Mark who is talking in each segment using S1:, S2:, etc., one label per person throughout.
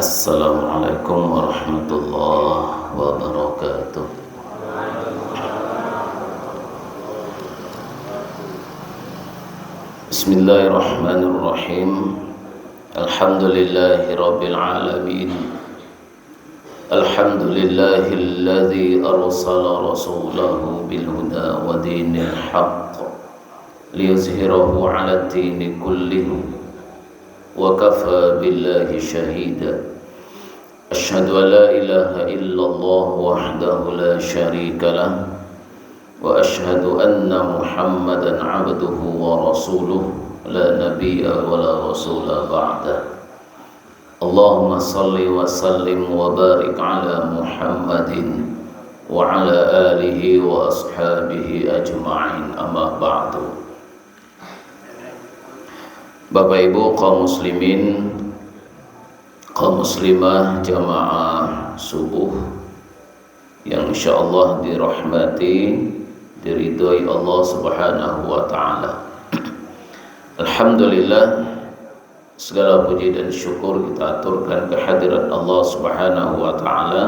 S1: Assalamualaikum warahmatullahi wabarakatuh. Bismillahirrahmanirrahim. Alhamdulillahi rabbil alamin. Alhamdulillahilladzi arsala rasulahu bil huda wa dinil haqq liyuzhirahu 'ala ad-dini kullihi wa kafa billahi shahida. Asyhadu an la ilaha illallah wahdahu la syarika lah wa asyhadu anna Muhammadan 'abduhu wa rasuluh la nabiyya wa la rasula ba'da. Allahumma salli wa sallim wa barik ala Muhammadin wa ala alihi wa ashabihi ajma'in, amma ba'du. Bapak Ibu kaum muslimin, kaum muslimah jamaah subuh yang insyaallah dirahmati, diridhoi Allah Subhanahu wa taala. Alhamdulillah, segala puji dan syukur kita aturkan kehadirat Allah Subhanahu wa taala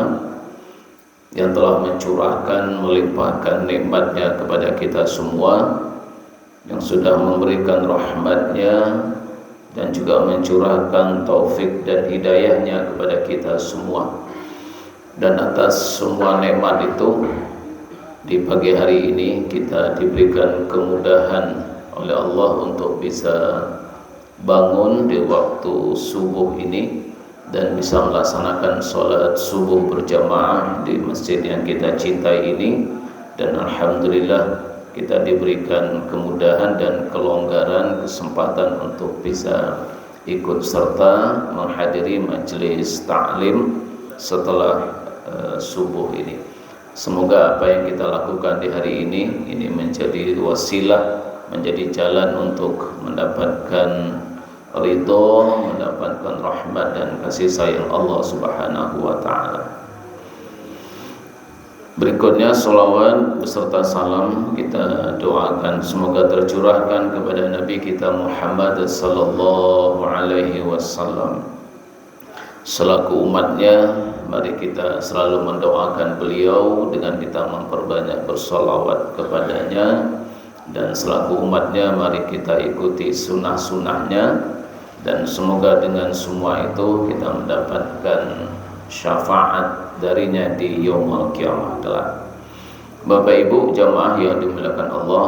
S1: yang telah mencurahkan, melimpahkan nikmatnya kepada kita semua, yang sudah memberikan rahmatnya dan juga mencurahkan taufik dan hidayahnya kepada kita semua. Dan atas semua nikmat itu, di pagi hari ini kita diberikan kemudahan oleh Allah untuk bisa bangun di waktu subuh ini dan bisa melaksanakan sholat subuh berjamaah di masjid yang kita cintai ini. Dan alhamdulillah kita diberikan kemudahan dan kelonggaran, kesempatan untuk bisa ikut serta menghadiri majelis ta'lim setelah subuh ini. Semoga apa yang kita lakukan di hari ini menjadi wasilah, menjadi jalan untuk mendapatkan ridho, mendapatkan rahmat dan kasih sayang Allah Subhanahu wa taala. Berikutnya salawat beserta salam kita doakan semoga tercurahkan kepada Nabi kita Muhammad sallallahu alaihi wasallam. Selaku umatnya, mari kita selalu mendoakan beliau dengan kita memperbanyak bersalawat kepadanya, dan selaku umatnya mari kita ikuti sunnah-sunnahnya, dan semoga dengan semua itu kita mendapatkan syafaat darinya di yaumul qiyamah kelak. Bapak Ibu jamaah yang dimuliakan Allah,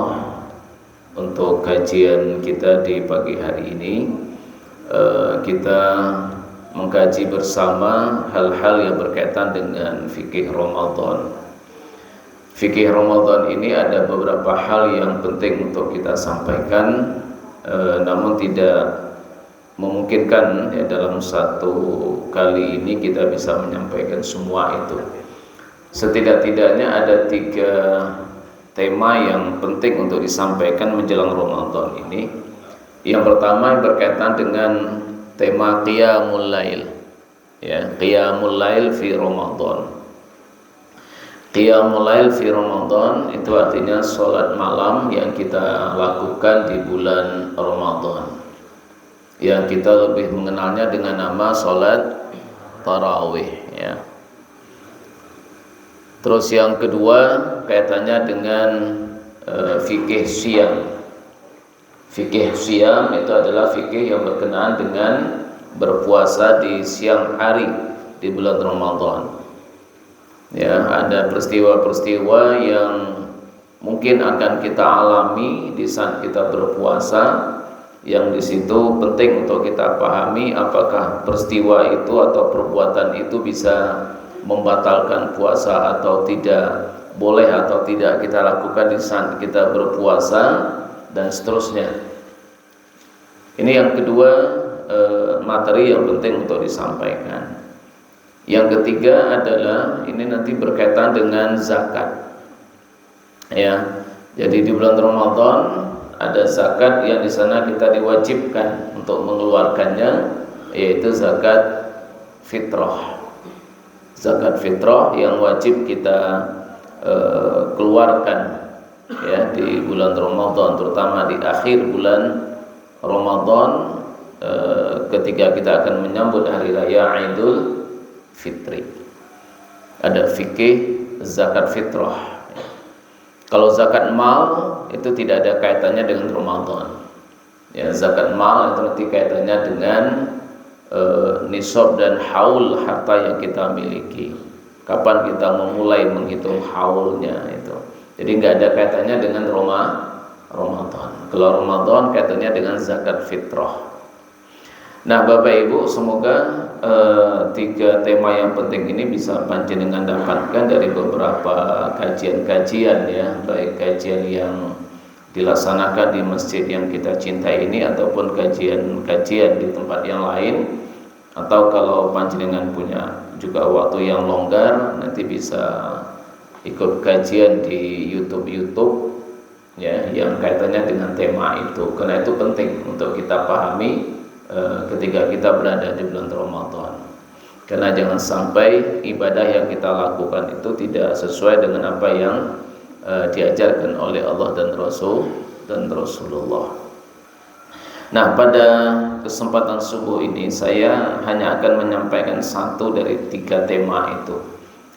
S1: untuk kajian kita di pagi hari ini kita mengkaji bersama hal-hal yang berkaitan dengan fikih Ramadan. Fikih Ramadan ini ada beberapa hal yang penting untuk kita sampaikan, namun tidak memungkinkan ya dalam satu kali ini kita bisa menyampaikan semua itu. Setidak-tidaknya ada 3 tema yang penting untuk disampaikan menjelang Ramadan ini. Yang pertama yang berkaitan dengan tema Qiyamul Lail, ya, Qiyamul Lail fi Ramadan. Qiyamul Lail fi Ramadan itu artinya sholat malam yang kita lakukan di bulan Ramadan, yang kita lebih mengenalnya dengan nama sholat tarawih, ya. Terus yang kedua kaitannya dengan fikih siyam. Fikih siyam itu adalah fikih yang berkenaan dengan berpuasa di siang hari di bulan Ramadan. Ya, ada peristiwa-peristiwa yang mungkin akan kita alami di saat kita berpuasa, yang di situ penting untuk kita pahami apakah peristiwa itu atau perbuatan itu bisa membatalkan puasa atau tidak, boleh atau tidak kita lakukan di saat kita berpuasa, dan seterusnya. Ini yang kedua materi yang penting untuk disampaikan. Yang ketiga adalah ini nanti berkaitan dengan zakat, ya. Jadi di bulan Ramadan ada zakat yang di sana kita diwajibkan untuk mengeluarkannya, yaitu zakat fitrah. Zakat fitrah yang wajib kita keluarkan, ya, di bulan Ramadan, terutama di akhir bulan Ramadan ketika kita akan menyambut hari raya Idul Fitri. Ada fikih zakat fitrah. Kalau zakat mal itu tidak ada kaitannya dengan Ramadan. Ya, zakat mal itu nanti kaitannya dengan nisab dan haul harta yang kita miliki. Kapan kita memulai menghitung haulnya itu. Jadi nggak ada kaitannya dengan Ramadan. Kalau Ramadan kaitannya dengan zakat fitrah. Nah, Bapak Ibu, semoga tiga tema yang penting ini bisa panjenengan dapatkan dari beberapa kajian-kajian ya, baik kajian yang dilaksanakan di masjid yang kita cintai ini ataupun kajian-kajian di tempat yang lain, atau kalau panjenengan punya juga waktu yang longgar nanti bisa ikut kajian di YouTube ya yang kaitannya dengan tema itu, karena itu penting untuk kita pahami ketika kita berada di bulan Ramadan. Karena jangan sampai ibadah yang kita lakukan itu tidak sesuai dengan apa yang diajarkan oleh Allah dan Rasulullah. Nah, pada kesempatan subuh ini saya hanya akan menyampaikan satu dari tiga tema itu,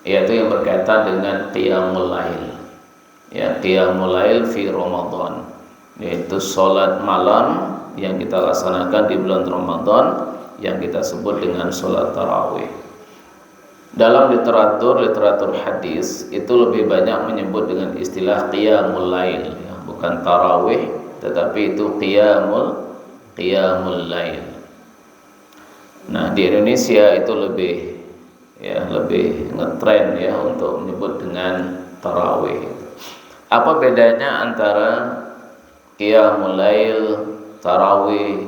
S1: yaitu yang berkaitan dengan qiyamul lail. Ya, qiyamul lail fi Ramadan, yaitu salat malam yang kita laksanakan di bulan Ramadan yang kita sebut dengan salat tarawih. Dalam literatur hadis itu lebih banyak menyebut dengan istilah qiyamul lail ya, bukan tarawih tetapi itu qiyamul lail. Nah, di Indonesia itu lebih ngetren ya untuk menyebut dengan tarawih. Apa bedanya antara qiyamul lail, tarawih,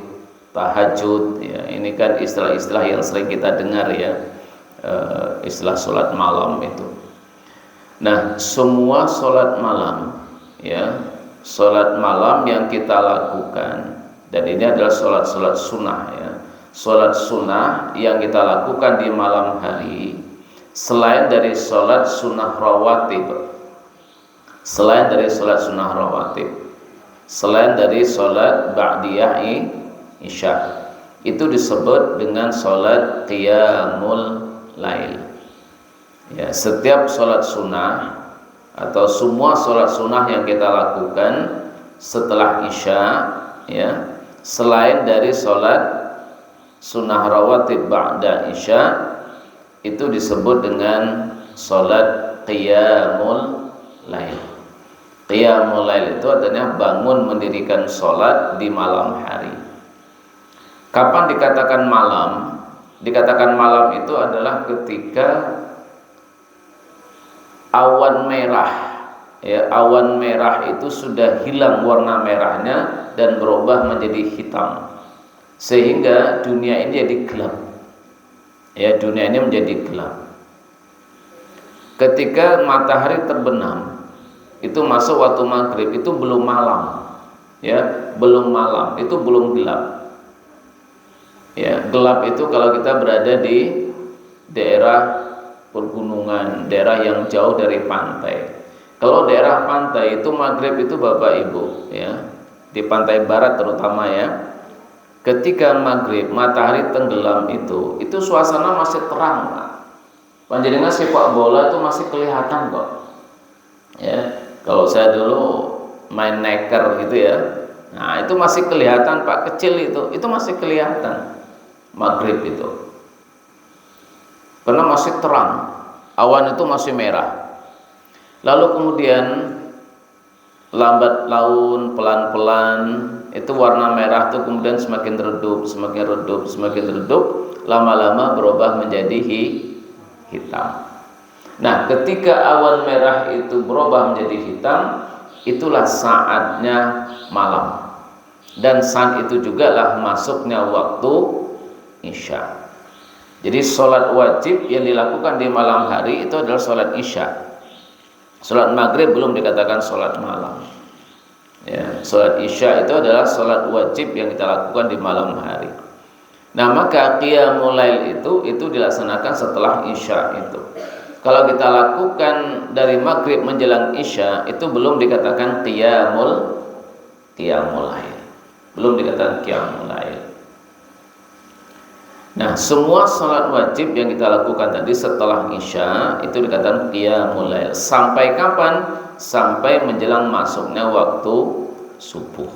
S1: tahajud ya, ini kan istilah-istilah yang sering kita dengar ya, istilah sholat malam itu. Nah, semua sholat malam ya, sholat malam yang kita lakukan, dan ini adalah sholat sunnah ya, sholat sunnah yang kita lakukan di malam hari, selain dari sholat sunnah rawatib, selain dari sholat ba'diyah isya, itu disebut dengan sholat qiyamul lail ya. Setiap sholat sunnah atau semua sholat sunnah yang kita lakukan setelah isya ya, selain dari sholat sunnah rawatib ba'da isya, itu disebut dengan sholat qiyamul lail. Qiyamul lail itu artinya bangun mendirikan sholat di malam hari. Kapan dikatakan malam? Dikatakan malam itu adalah ketika awan merah ya, awan merah itu sudah hilang warna merahnya dan berubah menjadi hitam, sehingga dunia ini jadi gelap ya, dunia ini menjadi gelap. Ketika matahari terbenam itu masuk waktu maghrib, itu belum malam ya, belum malam, itu belum gelap ya. Gelap itu kalau kita berada di daerah pergunungan, daerah yang jauh dari pantai. Kalau daerah pantai itu maghrib itu Bapak Ibu ya, di pantai barat terutama ya, ketika maghrib matahari tenggelam itu suasana masih terang Pak. Panjenengan sepak bola itu masih kelihatan kok ya. Kalau saya dulu main neker gitu ya, nah itu masih kelihatan Pak, kecil itu masih kelihatan maghrib itu, karena masih terang, awan itu masih merah. Lalu kemudian lambat laun, pelan-pelan itu warna merah itu kemudian semakin redup, lama-lama berubah menjadi hitam. Nah, ketika awan merah itu berubah menjadi hitam, itulah saatnya malam, dan saat itu juga lah masuknya waktu isya. Jadi sholat wajib yang dilakukan di malam hari itu adalah sholat isya. Sholat maghrib belum dikatakan sholat malam ya. Sholat isya itu adalah sholat wajib yang kita lakukan di malam hari. Nah, maka qiyamul lail itu dilaksanakan setelah isya itu. Kalau kita lakukan dari maghrib menjelang isya, itu belum dikatakan qiyamul lail, belum dikatakan qiyamul lail. Nah, semua salat wajib yang kita lakukan tadi setelah Isya itu dikatakan qiyamul lail. Sampai kapan? Sampai menjelang masuknya waktu subuh.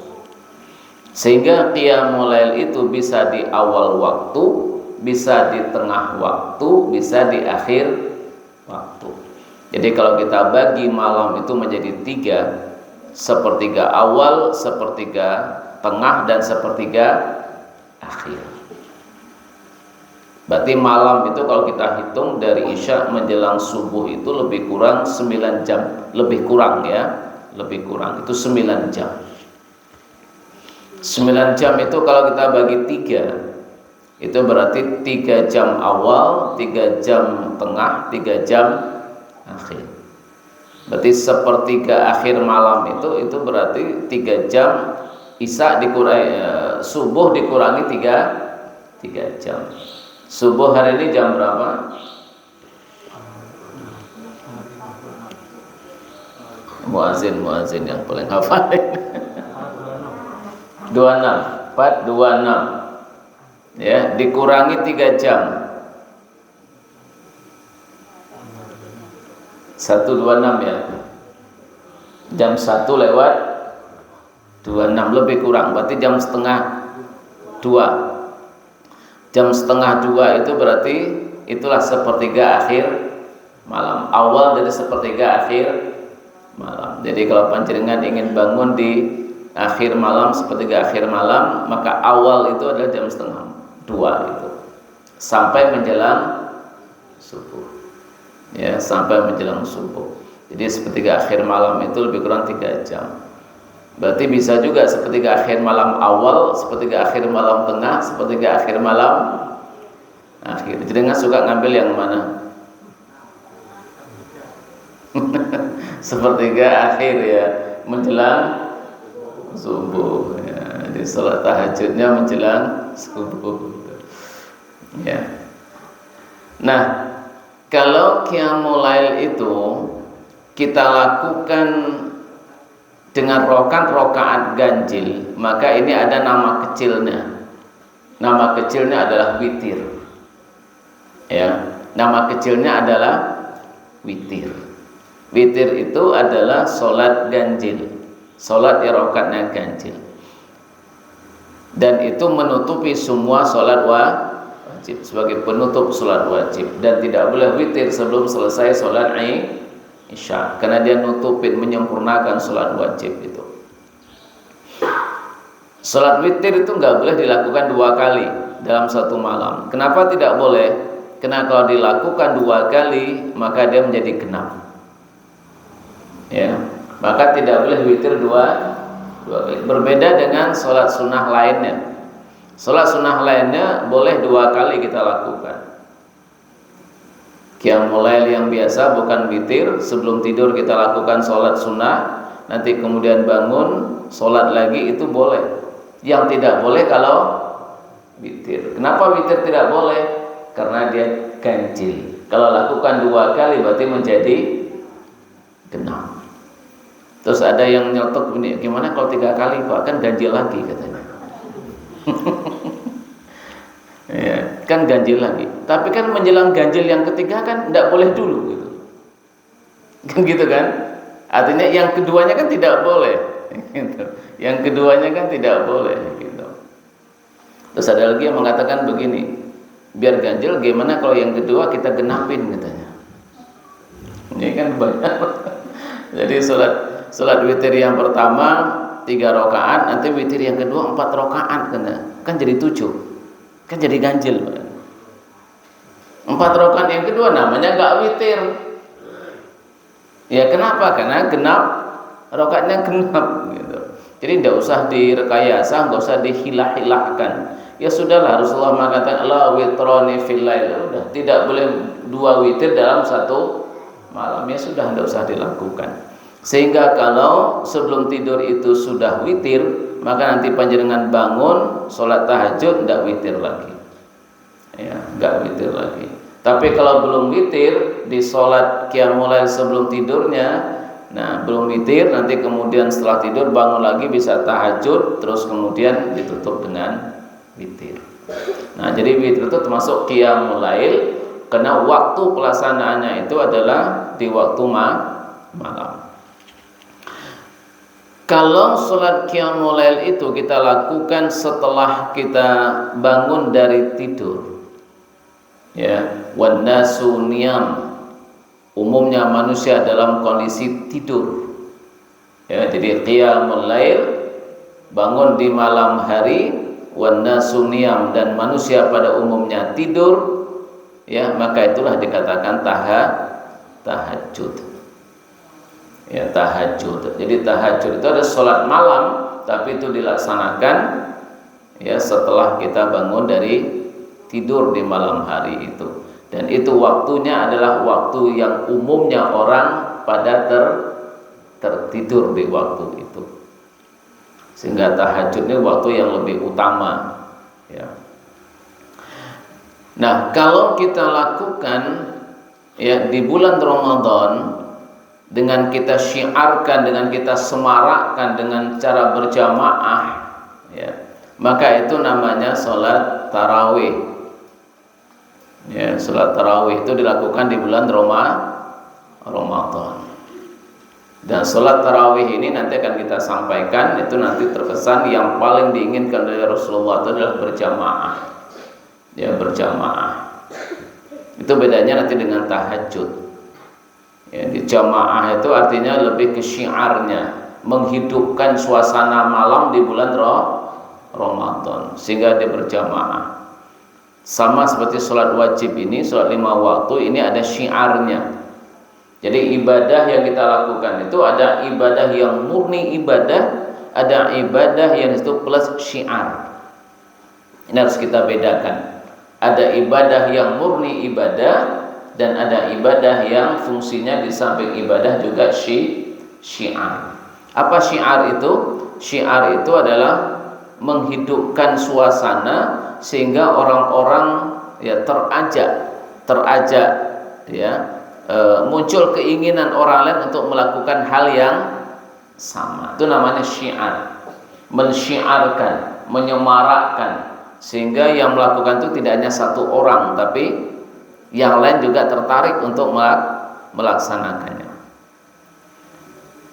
S1: Sehingga qiyamul lail itu bisa di awal waktu, bisa di tengah waktu, bisa di akhir waktu. Jadi kalau kita bagi malam itu menjadi 3, sepertiga awal, sepertiga tengah, dan sepertiga akhir. Berarti malam itu kalau kita hitung dari Isya menjelang subuh itu lebih kurang 9 jam. Lebih kurang ya, lebih kurang. Itu 9 jam. 9 jam itu kalau kita bagi 3, itu berarti 3 jam awal, 3 jam tengah, 3 jam akhir. Berarti sepertiga akhir malam itu berarti 3 jam. Isya dikurangi, subuh dikurangi 3 jam. Subuh hari ini jam berapa? Muazin yang paling hafal. 26, 426. Ya, dikurangi 3 jam. 126 ya. Jam 1 lewat 26 lebih kurang, berarti jam setengah 2. Jam setengah 2 itu berarti itulah sepertiga akhir malam. Awal dari sepertiga akhir malam. Jadi kalau panjenengan ingin bangun di akhir malam, sepertiga akhir malam, maka awal itu adalah jam setengah 2 itu. Sampai menjelang subuh. Ya, sampai menjelang subuh. Jadi sepertiga akhir malam itu lebih kurang 3 jam. Berarti bisa juga sepertiga akhir malam awal, sepertiga akhir malam tengah, sepertiga akhir malam akhir. Jadi nggak suka ngambil yang mana? Sepertiga akhir ya, menjelang subuh. Ya, di sholat tahajudnya menjelang subuh. Ya. Nah, kalau qiyamul lail itu kita lakukan dengan rokaat ganjil, maka ini ada nama kecilnya. Nama kecilnya adalah witir. Ya, nama kecilnya adalah witir. Witir itu adalah solat ganjil, solat yang rokaatnya ganjil. Dan itu menutupi semua solat wajib sebagai penutup solat wajib. Dan tidak boleh witir sebelum selesai solat Isya, karena dia nutupin, menyempurnakan sholat wajib itu. Sholat witir itu nggak boleh dilakukan 2 kali dalam satu malam. Kenapa tidak boleh? Karena kalau dilakukan 2 kali maka dia menjadi genap. Ya, maka tidak boleh witir 2 kali. Berbeda dengan sholat sunnah lainnya. Sholat sunnah lainnya boleh 2 kali kita lakukan. Qiyamul lail yang biasa bukan witir, sebelum tidur kita lakukan sholat sunnah, nanti kemudian bangun sholat lagi, itu boleh. Yang tidak boleh kalau witir. Kenapa witir tidak boleh? Karena dia ganjil. Kalau lakukan 2 kali berarti menjadi genap. Terus ada yang nyetok ini, gimana kalau 3 kali Pak? Kan ganjil lagi katanya. Ya, kan ganjil lagi. Tapi kan menjelang ganjil yang ketiga kan tidak boleh dulu gitu. Kan gitu kan? Artinya yang keduanya kan tidak boleh gitu. Yang keduanya kan tidak boleh gitu. Terus ada lagi yang mengatakan begini, biar ganjil gimana kalau yang kedua kita genapin katanya. Ini kan banyak. Jadi salat witir yang pertama 3 rakaat, nanti witir yang kedua 4 rakaat kan jadi 7. Kan jadi ganjil. 4 rakaat yang kedua namanya enggak witir. Ya kenapa? Karena genap, rakaatnya genap gitu. Jadi tidak usah direkayasa, enggak usah dihilah-hilahkan. Ya sudahlah, Rasulullah mengatakan la witrani fil lail. Udah, tidak boleh 2 witir dalam satu malam. Ya sudah, tidak usah dilakukan. Sehingga kalau sebelum tidur itu sudah witir, maka nanti panjenengan bangun sholat tahajud tidak witir lagi. Ya, enggak witir lagi. Tapi kalau belum witir di sholat qiyamul lail sebelum tidurnya, nah belum witir, nanti kemudian setelah tidur bangun lagi bisa tahajud, terus kemudian ditutup dengan witir. Nah, jadi witir itu termasuk qiyamul lail karena waktu pelaksanaannya itu adalah di waktu malam. Kalau sholat qiyamul lail itu kita lakukan setelah kita bangun dari tidur, ya, wan nasu niyam, umumnya manusia dalam kondisi tidur, ya, jadi qiyamul lail bangun di malam hari, wan nasu niyam, dan manusia pada umumnya tidur, ya, maka itulah dikatakan tahajud. Ya, tahajud. Jadi tahajud itu ada sholat malam, tapi itu dilaksanakan, ya, setelah kita bangun dari tidur di malam hari itu. Dan itu waktunya adalah waktu yang umumnya orang pada tertidur di waktu itu. Sehingga tahajud ini waktu yang lebih utama, ya. Nah, kalau kita lakukan, ya, di bulan Ramadan dengan kita syiarkan, dengan kita semarakkan dengan cara berjamaah, ya, maka itu namanya sholat tarawih. Ya, sholat tarawih itu dilakukan di bulan Ramadan. Dan sholat tarawih ini nanti akan kita sampaikan, itu nanti terkesan yang paling diinginkan dari Rasulullah itu adalah berjamaah. Ya, berjamaah. Itu bedanya nanti dengan tahajud. Ya, di jamaah itu artinya lebih ke syiarnya, menghidupkan suasana malam di bulan Ramadan sehingga dia berjamaah. Sama seperti sholat wajib ini, sholat 5 waktu ini ada syiarnya. Jadi ibadah yang kita lakukan itu ada ibadah yang murni ibadah, ada ibadah yang itu plus syiar. Ini harus kita bedakan. Ada ibadah yang murni ibadah dan ada ibadah yang fungsinya di samping ibadah juga syiar. Apa syiar itu? Syiar itu adalah menghidupkan suasana sehingga orang-orang, ya, terajak, ya, muncul keinginan orang lain untuk melakukan hal yang sama. Itu namanya syiar. Mensyiarkan, menyemarakkan, sehingga yang melakukan itu tidak hanya satu orang, tapi yang lain juga tertarik untuk melaksanakannya.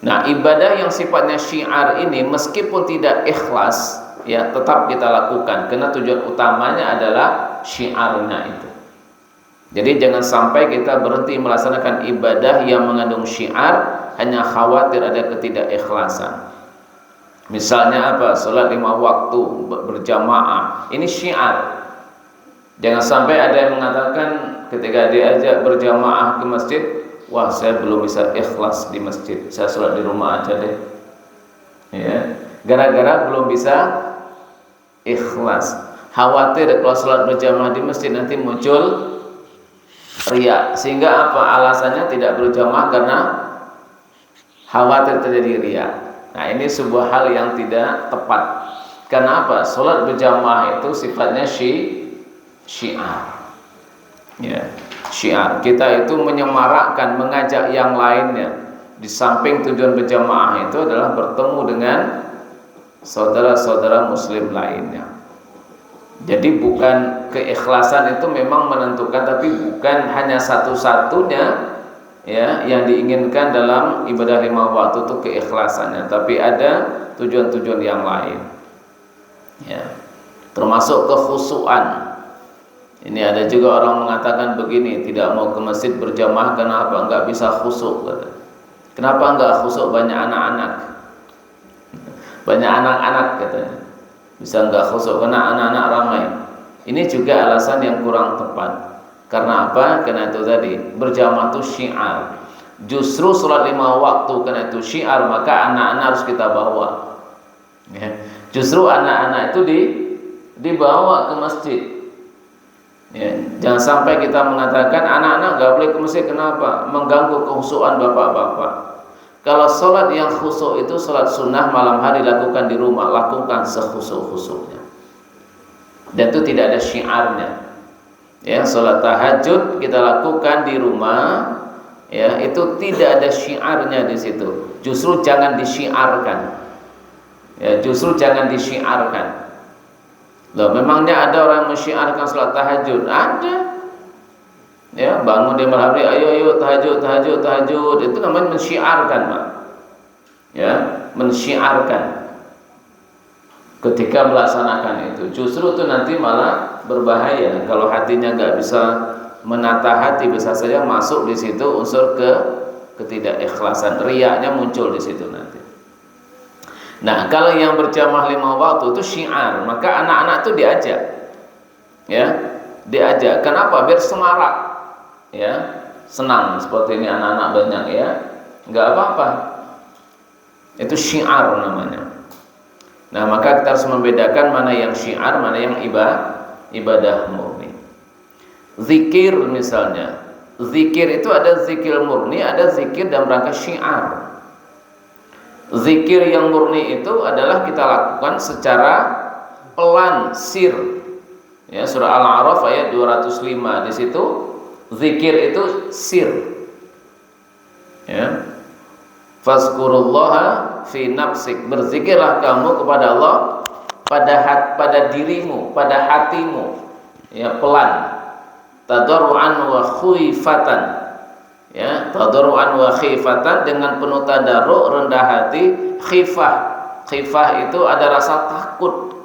S1: Nah, ibadah yang sifatnya syiar ini meskipun tidak ikhlas, ya, tetap kita lakukan karena tujuan utamanya adalah syiarnya itu. Jadi jangan sampai kita berhenti melaksanakan ibadah yang mengandung syiar hanya khawatir ada ketidakikhlasan. Misalnya apa? Salat 5 waktu berjamaah, ini syiar. Jangan sampai ada yang mengatakan ketika diajak berjamaah ke masjid, wah, saya belum bisa ikhlas di masjid, saya salat di rumah aja deh. Ya, gara-gara belum bisa ikhlas, khawatir kalau salat berjamaah di masjid nanti muncul riya, sehingga apa alasannya tidak berjamaah karena khawatir terjadi riya. Nah, ini sebuah hal yang tidak tepat. Karena apa? Salat berjamaah itu sifatnya syiar. Ya, syiar. Kita itu menyemarakkan, mengajak yang lainnya. Di samping tujuan berjamaah itu adalah bertemu dengan saudara-saudara muslim lainnya. Jadi bukan keikhlasan itu memang menentukan, tapi bukan hanya satu-satunya, ya, yang diinginkan dalam ibadah 5 waktu itu keikhlasannya, tapi ada tujuan-tujuan yang lain, ya, termasuk kekhusyuan. Ini ada juga orang mengatakan begini, tidak mau ke masjid berjamaah kenapa? Enggak bisa khusyuk. Kenapa enggak khusyuk? Banyak anak-anak. Banyak anak-anak katanya. Bisa enggak khusyuk karena anak-anak ramai. Ini juga alasan yang kurang tepat. Karena apa? Karena itu tadi, berjamaah itu syiar. Justru sholat 5 waktu karena itu syiar, maka anak-anak harus kita bawa, ya. Justru anak-anak itu dibawa ke masjid, ya. Jangan sampai kita mengatakan anak-anak nggak boleh ke masjid, kenapa? Mengganggu kekhusyuan bapak-bapak. Kalau sholat yang khusyuk itu sholat sunnah malam hari lakukan di rumah, lakukan sekhusyuk-khusyuknya, dan itu tidak ada syiarnya. Ya, sholat tahajud kita lakukan di rumah, ya, itu tidak ada syiarnya di situ. Justru jangan disyiarkan, ya, justru jangan disyiarkan. Loh, memangnya ada orang yang mensyiarkan salat tahajud? Ada. Ya, bangun di malam hari, ayo tahajud. Itu namanya mensyiarkan, Pak. Ya, mensyiarkan. Ketika melaksanakan itu, justru itu nanti malah berbahaya kalau hatinya nggak bisa menata hati, bisa saja masuk di situ unsur ketidakikhlasan, riyaknya muncul di situ nanti. Nah, kalau yang berjamaah 5 waktu itu syiar, maka anak-anak itu diajak, ya, diajak. Kenapa? Biar semarak, ya, senang seperti ini anak-anak banyak, ya, nggak apa-apa. Itu syiar namanya. Nah, maka kita harus membedakan mana yang syiar, mana yang ibadah murni. Zikir misalnya, zikir itu ada zikir murni, ada zikir dalam rangka syiar. Zikir yang murni itu adalah kita lakukan secara pelan, sir. Ya, surah Al-A'raf ayat 205, di situ zikir itu sir. Ya. Fazkurullaha fi nafsik, berzikirlah kamu kepada Allah pada dirimu, pada hatimu. Ya, pelan. Tadarruan wa khifatan. Ya, tadarruan wa khifatan, dengan penuh tadarru, rendah hati, khifah itu ada rasa takut,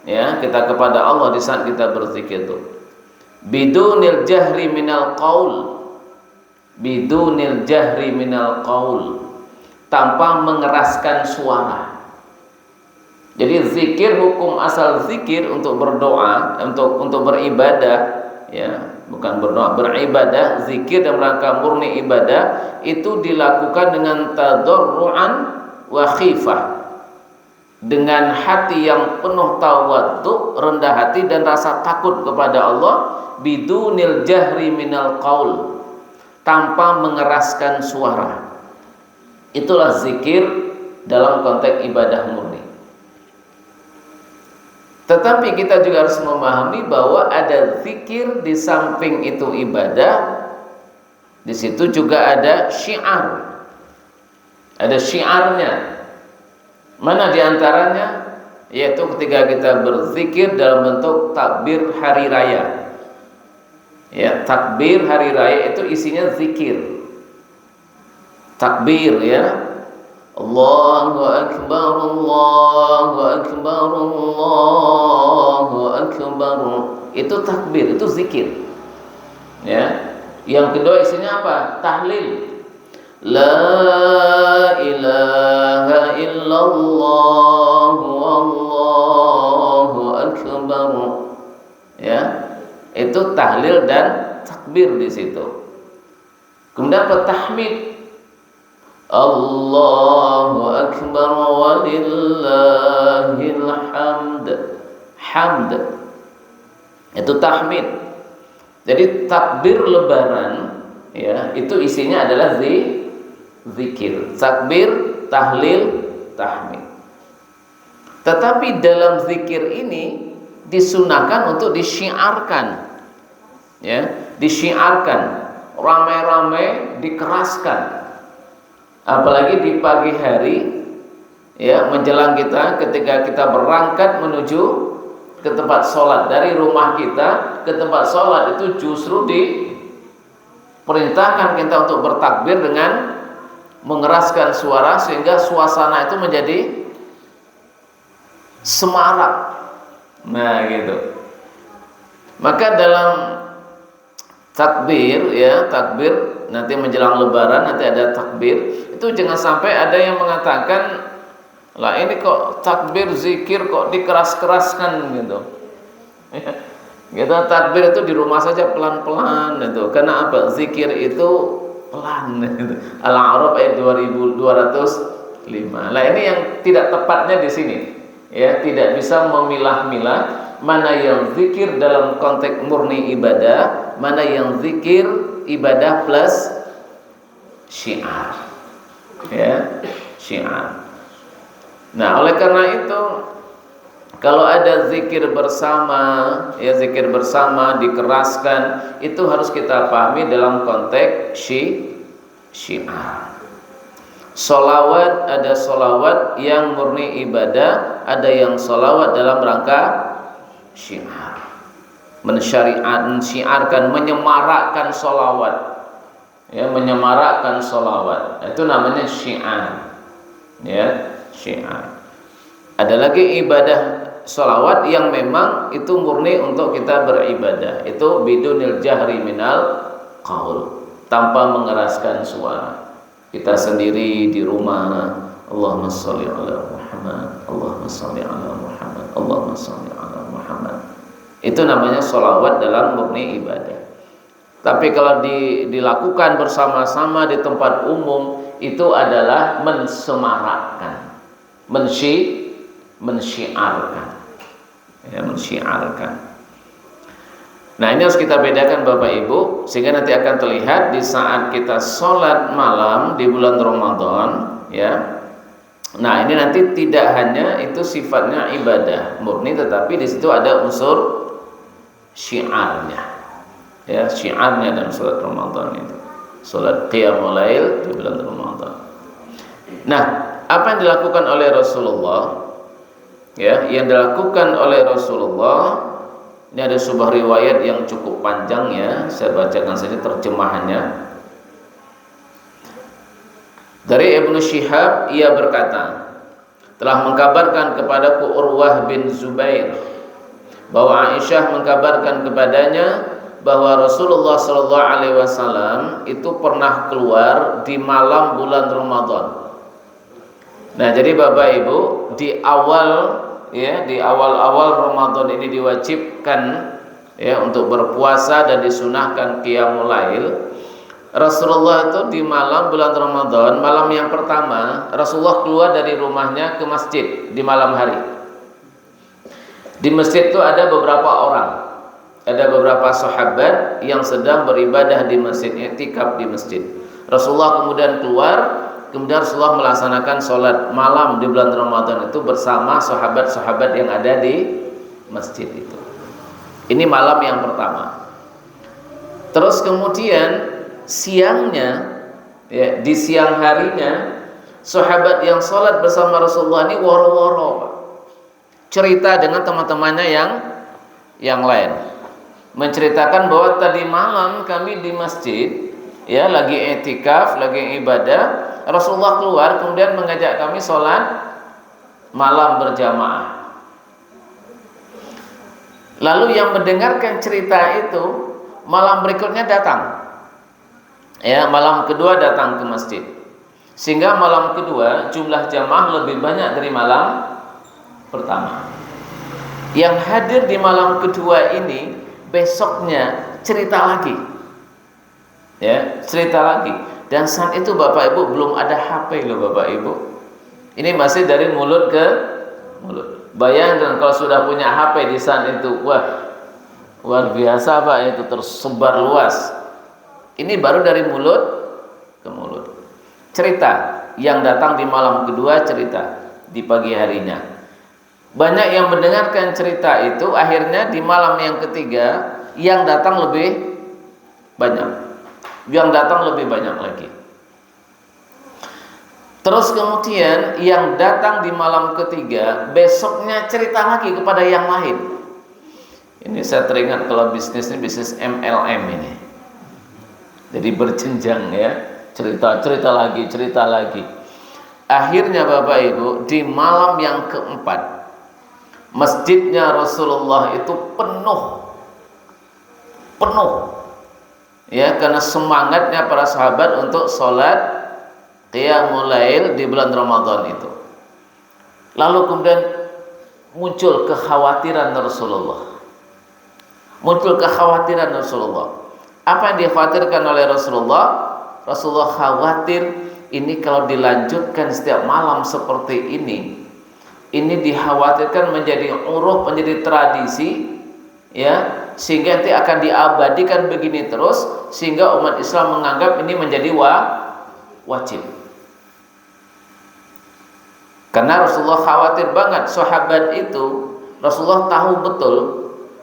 S1: ya, kita kepada Allah di saat kita berzikir itu. Bidunil jahri minal qaul, tanpa mengeraskan suara. Jadi zikir, hukum asal zikir untuk berdoa, untuk beribadah, ya, bukan berdoa, beribadah, zikir dalam rangka murni ibadah itu dilakukan dengan tadarruan wa khifah, dengan hati yang penuh tawadhu, rendah hati dan rasa takut kepada Allah, bidunil jahri minal qaul, tanpa mengeraskan suara. Itulah zikir dalam konteks ibadah murni. Tetapi kita juga harus memahami bahwa ada zikir di samping itu ibadah, di situ juga ada syiar, ada syiarnya. Mana diantaranya? Yaitu ketika kita berzikir dalam bentuk takbir hari raya. Ya, takbir hari raya itu isinya zikir. Takbir, ya. Allahu akbar, Allahu akbar, Allahu akbar. Itu takbir, itu zikir. Ya. Yang kedua isinya apa? Tahlil. La ilaha illallah wallahu akbar. Ya. Itu tahlil dan takbir di situ. Kemudian tahmid. Allahu akbar walillahil hamd. Hamd itu tahmid. Jadi takbir lebaran, ya, itu isinya adalah zikir. Takbir, tahlil, tahmid. Tetapi dalam zikir ini disunahkan untuk disyiarkan, ya, disyiarkan, ramai-ramai, dikeraskan. Apalagi di pagi hari, ya, menjelang ketika kita berangkat menuju ke tempat sholat, dari rumah kita ke tempat sholat, itu justru diperintahkan kita untuk bertakbir dengan mengeraskan suara sehingga suasana itu menjadi semarak. Nah, gitu. Maka dalam takbir, ya, takbir nanti menjelang lebaran nanti ada takbir. Itu jangan sampai ada yang mengatakan, lah ini kok takbir zikir kok dikeras-keraskan gitu. Gitu, takbir itu di rumah saja pelan-pelan itu. Karena apa? Zikir itu pelan gitu. Al-A'raf ayat 2205. Nah, ini yang tidak tepatnya di sini. Ya, tidak bisa memilah-milah mana yang zikir dalam konteks murni ibadah, mana yang zikir ibadah plus syiar. Ya, syiar. Nah, oleh karena itu kalau ada zikir bersama, ya, zikir bersama dikeraskan, itu harus kita pahami dalam konteks syiar. Solawat, ada solawat yang murni ibadah, ada yang solawat dalam rangka syiar. Mensyariatkan, menyemarakkan sholawat, ya, menyemarakkan sholawat, itu namanya syiar, ya, syiar. Ada lagi ibadah sholawat yang memang itu murni untuk kita beribadah, itu bidunil jahri minal qaul, tanpa mengeraskan suara. Kita sendiri di rumah, Allahumma sholli ala Muhammad, Allahumma sholli ala Muhammad, Allahumma sholli ala Muhammad. Itu namanya sholawat dalam murni ibadah. Tapi kalau dilakukan bersama-sama di tempat umum, itu adalah mensemarakkan, mensyiarkan, ya, mensyiarkan. Nah, ini harus kita bedakan Bapak Ibu, sehingga nanti akan terlihat di saat kita sholat malam di bulan Ramadan, ya. Nah, ini nanti tidak hanya itu sifatnya ibadah murni, tetapi di situ ada unsur syiarnya, ya, syiarnya dalam sholat Ramadan itu, sholat qiyamul lail di bulan Ramadan. Nah, apa yang dilakukan oleh Rasulullah, ya, yang dilakukan oleh Rasulullah, ini ada sebuah riwayat yang cukup panjang, ya, saya bacakan saja terjemahannya. Dari Ibnu Syihab, ia berkata, telah mengkabarkan kepadaku Urwah bin Zubair bahwa Aisyah mengkabarkan kepadanya bahwa Rasulullah SAW itu pernah keluar di malam bulan Ramadan. Nah, jadi Bapak Ibu, di awal-awal Ramadan ini diwajibkan, ya, untuk berpuasa dan disunahkan qiyamul lail. Rasulullah itu di malam bulan Ramadan, malam yang pertama, Rasulullah keluar dari rumahnya ke masjid di malam hari. Di masjid itu ada beberapa orang, ada beberapa sahabat yang sedang beribadah di masjid, i'tikaf di masjid. Rasulullah kemudian keluar, kemudian Rasulullah melaksanakan sholat malam di bulan Ramadan itu bersama sahabat-sahabat yang ada di masjid itu. Ini malam yang pertama. Terus kemudian siangnya, ya, di siang harinya, sahabat yang sholat bersama Rasulullah ini woro-woro cerita dengan teman-temannya yang lain, menceritakan bahwa tadi malam kami di masjid, ya, lagi i'tikaf, lagi ibadah, Rasulullah keluar kemudian mengajak kami sholat malam berjamaah. Lalu yang mendengarkan cerita itu malam berikutnya datang, ya, malam kedua datang ke masjid, sehingga malam kedua jumlah jamaah lebih banyak dari malam pertama. Yang hadir di malam kedua ini besoknya cerita lagi, ya, cerita lagi. Dan saat itu Bapak Ibu belum ada HP loh Bapak Ibu. Ini masih dari mulut ke mulut. Bayangkan kalau sudah punya HP di saat itu, wah, luar biasa Pak, itu tersebar luas. Ini baru dari mulut ke mulut. Cerita yang datang di malam kedua, cerita di pagi harinya. Banyak yang mendengarkan cerita itu, akhirnya di malam yang ketiga yang datang lebih banyak. Yang datang lebih banyak lagi. Terus kemudian yang datang di malam ketiga besoknya cerita lagi kepada yang lain. Ini saya teringat kalau bisnis ini bisnis MLM ini. Jadi berjenjang, ya, cerita lagi. Akhirnya Bapak Ibu, di malam yang keempat masjidnya Rasulullah itu penuh, ya, karena semangatnya para sahabat untuk sholat qiyamul lail di bulan Ramadan itu. Lalu kemudian muncul kekhawatiran Rasulullah. Apa yang dikhawatirkan oleh Rasulullah? Rasulullah khawatir ini kalau dilanjutkan setiap malam seperti ini dikhawatirkan menjadi uruf, menjadi tradisi, ya, sehingga nanti akan diabadikan begini terus, sehingga umat Islam menganggap ini menjadi wajib. Karena Rasulullah khawatir banget sahabat itu, Rasulullah tahu betul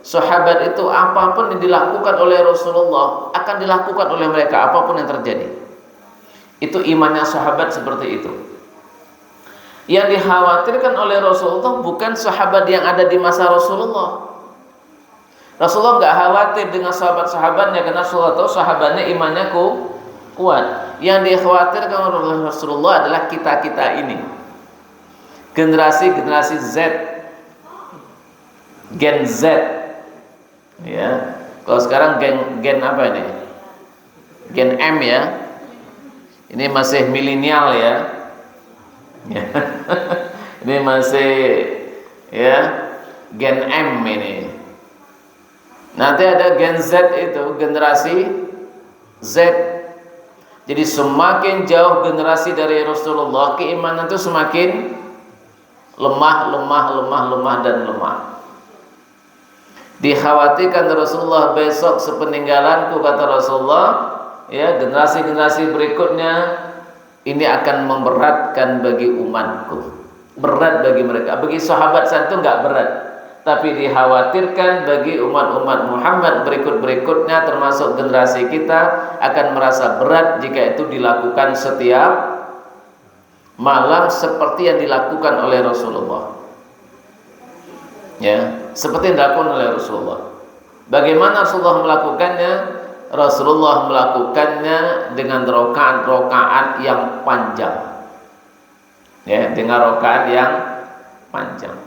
S1: sahabat itu apapun yang dilakukan oleh Rasulullah akan dilakukan oleh mereka, apapun yang terjadi. Itu imannya sahabat seperti itu. Yang dikhawatirkan oleh Rasulullah bukan sahabat yang ada di masa Rasulullah, Rasulullah nggak khawatir dengan sahabat-sahabatnya karena Rasulullah tahu sahabatnya imannya kuat. Yang dikhawatirkan oleh Rasulullah adalah kita-kita ini, generasi Z, Gen Z, ya. Kalau sekarang gen apa ini? Gen M ya. Ini masih milenial ya. Ini masih ya Gen M ini. Nanti ada Gen Z itu generasi Z. Jadi semakin jauh generasi dari Rasulullah, keimanan itu semakin lemah dan lemah. Dikhawatirkan Rasulullah besok sepeninggalanku, kata Rasulullah, ya generasi-generasi berikutnya ini akan memberatkan bagi umatku, berat bagi mereka. Bagi sahabat saya itu enggak berat, tapi dikhawatirkan bagi umat-umat Muhammad berikut-berikutnya termasuk generasi kita akan merasa berat jika itu dilakukan setiap malam seperti yang dilakukan oleh Rasulullah. Ya, seperti yang dilakukan oleh Rasulullah. Bagaimana Rasulullah melakukannya? Rasulullah melakukannya dengan rakaat-rakaat yang panjang. Ya, dengan rakaat yang panjang.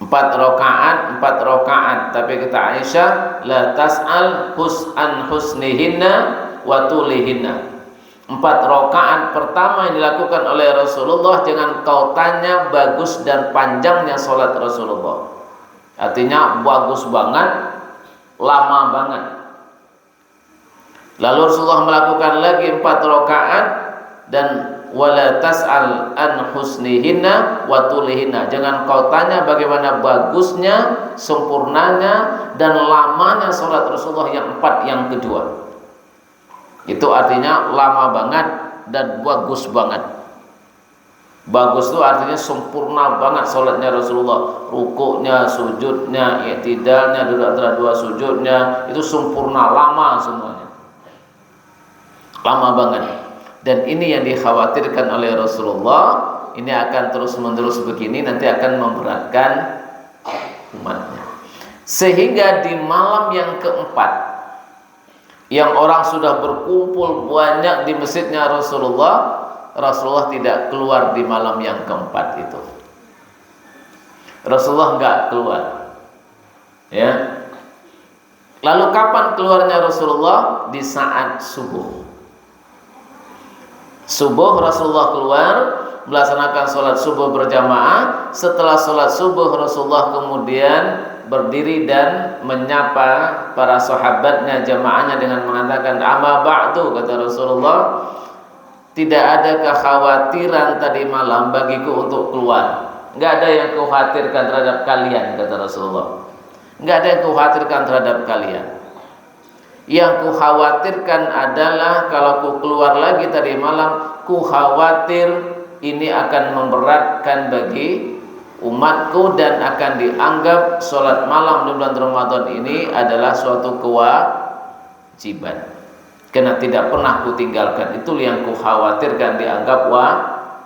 S1: 4 rakaat. Tapi kata Aisyah, la tas'al an husnihinna wa tulihinna. 4 rakaat pertama yang dilakukan oleh Rasulullah jangan kau tanya bagus dan panjangnya sholat Rasulullah. Artinya bagus banget, lama banget. Lalu Rasulullah melakukan lagi 4 rakaat dan wala tas'al an husnihinna wa tulihinna. Jangan kau tanya bagaimana bagusnya, sempurnanya dan lamanya sholat Rasulullah yang 4 yang kedua. Itu artinya lama banget dan bagus banget. Bagus itu artinya sempurna banget sholatnya Rasulullah. Rukuknya, sujudnya, i'tidalnya, duduk antara 2 sujudnya itu sempurna, lama semuanya. Lama banget. Dan ini yang dikhawatirkan oleh Rasulullah, ini akan terus-menerus begini, nanti akan memberatkan umatnya. Sehingga di malam yang keempat, yang orang sudah berkumpul banyak di masjidnya Rasulullah, Rasulullah tidak keluar di malam yang keempat itu. Rasulullah enggak keluar. Ya. Lalu kapan keluarnya Rasulullah? Di saat subuh. Subuh Rasulullah keluar melaksanakan sholat subuh berjamaah. Setelah sholat subuh Rasulullah kemudian berdiri dan menyapa para sahabatnya, jamaahnya dengan mengatakan amma ba'du, kata Rasulullah, tidak ada kekhawatiran tadi malam bagiku untuk keluar. Enggak ada yang kukhawatirkan terhadap kalian, kata Rasulullah. Enggak ada yang kukhawatirkan terhadap kalian. Yang kukhawatirkan adalah kalau ku keluar lagi tadi malam, ku khawatir ini akan memberatkan bagi umatku dan akan dianggap sholat malam di bulan Ramadan ini adalah suatu kewajiban, karena tidak pernah kutinggalkan. Itu yang kukhawatirkan dianggap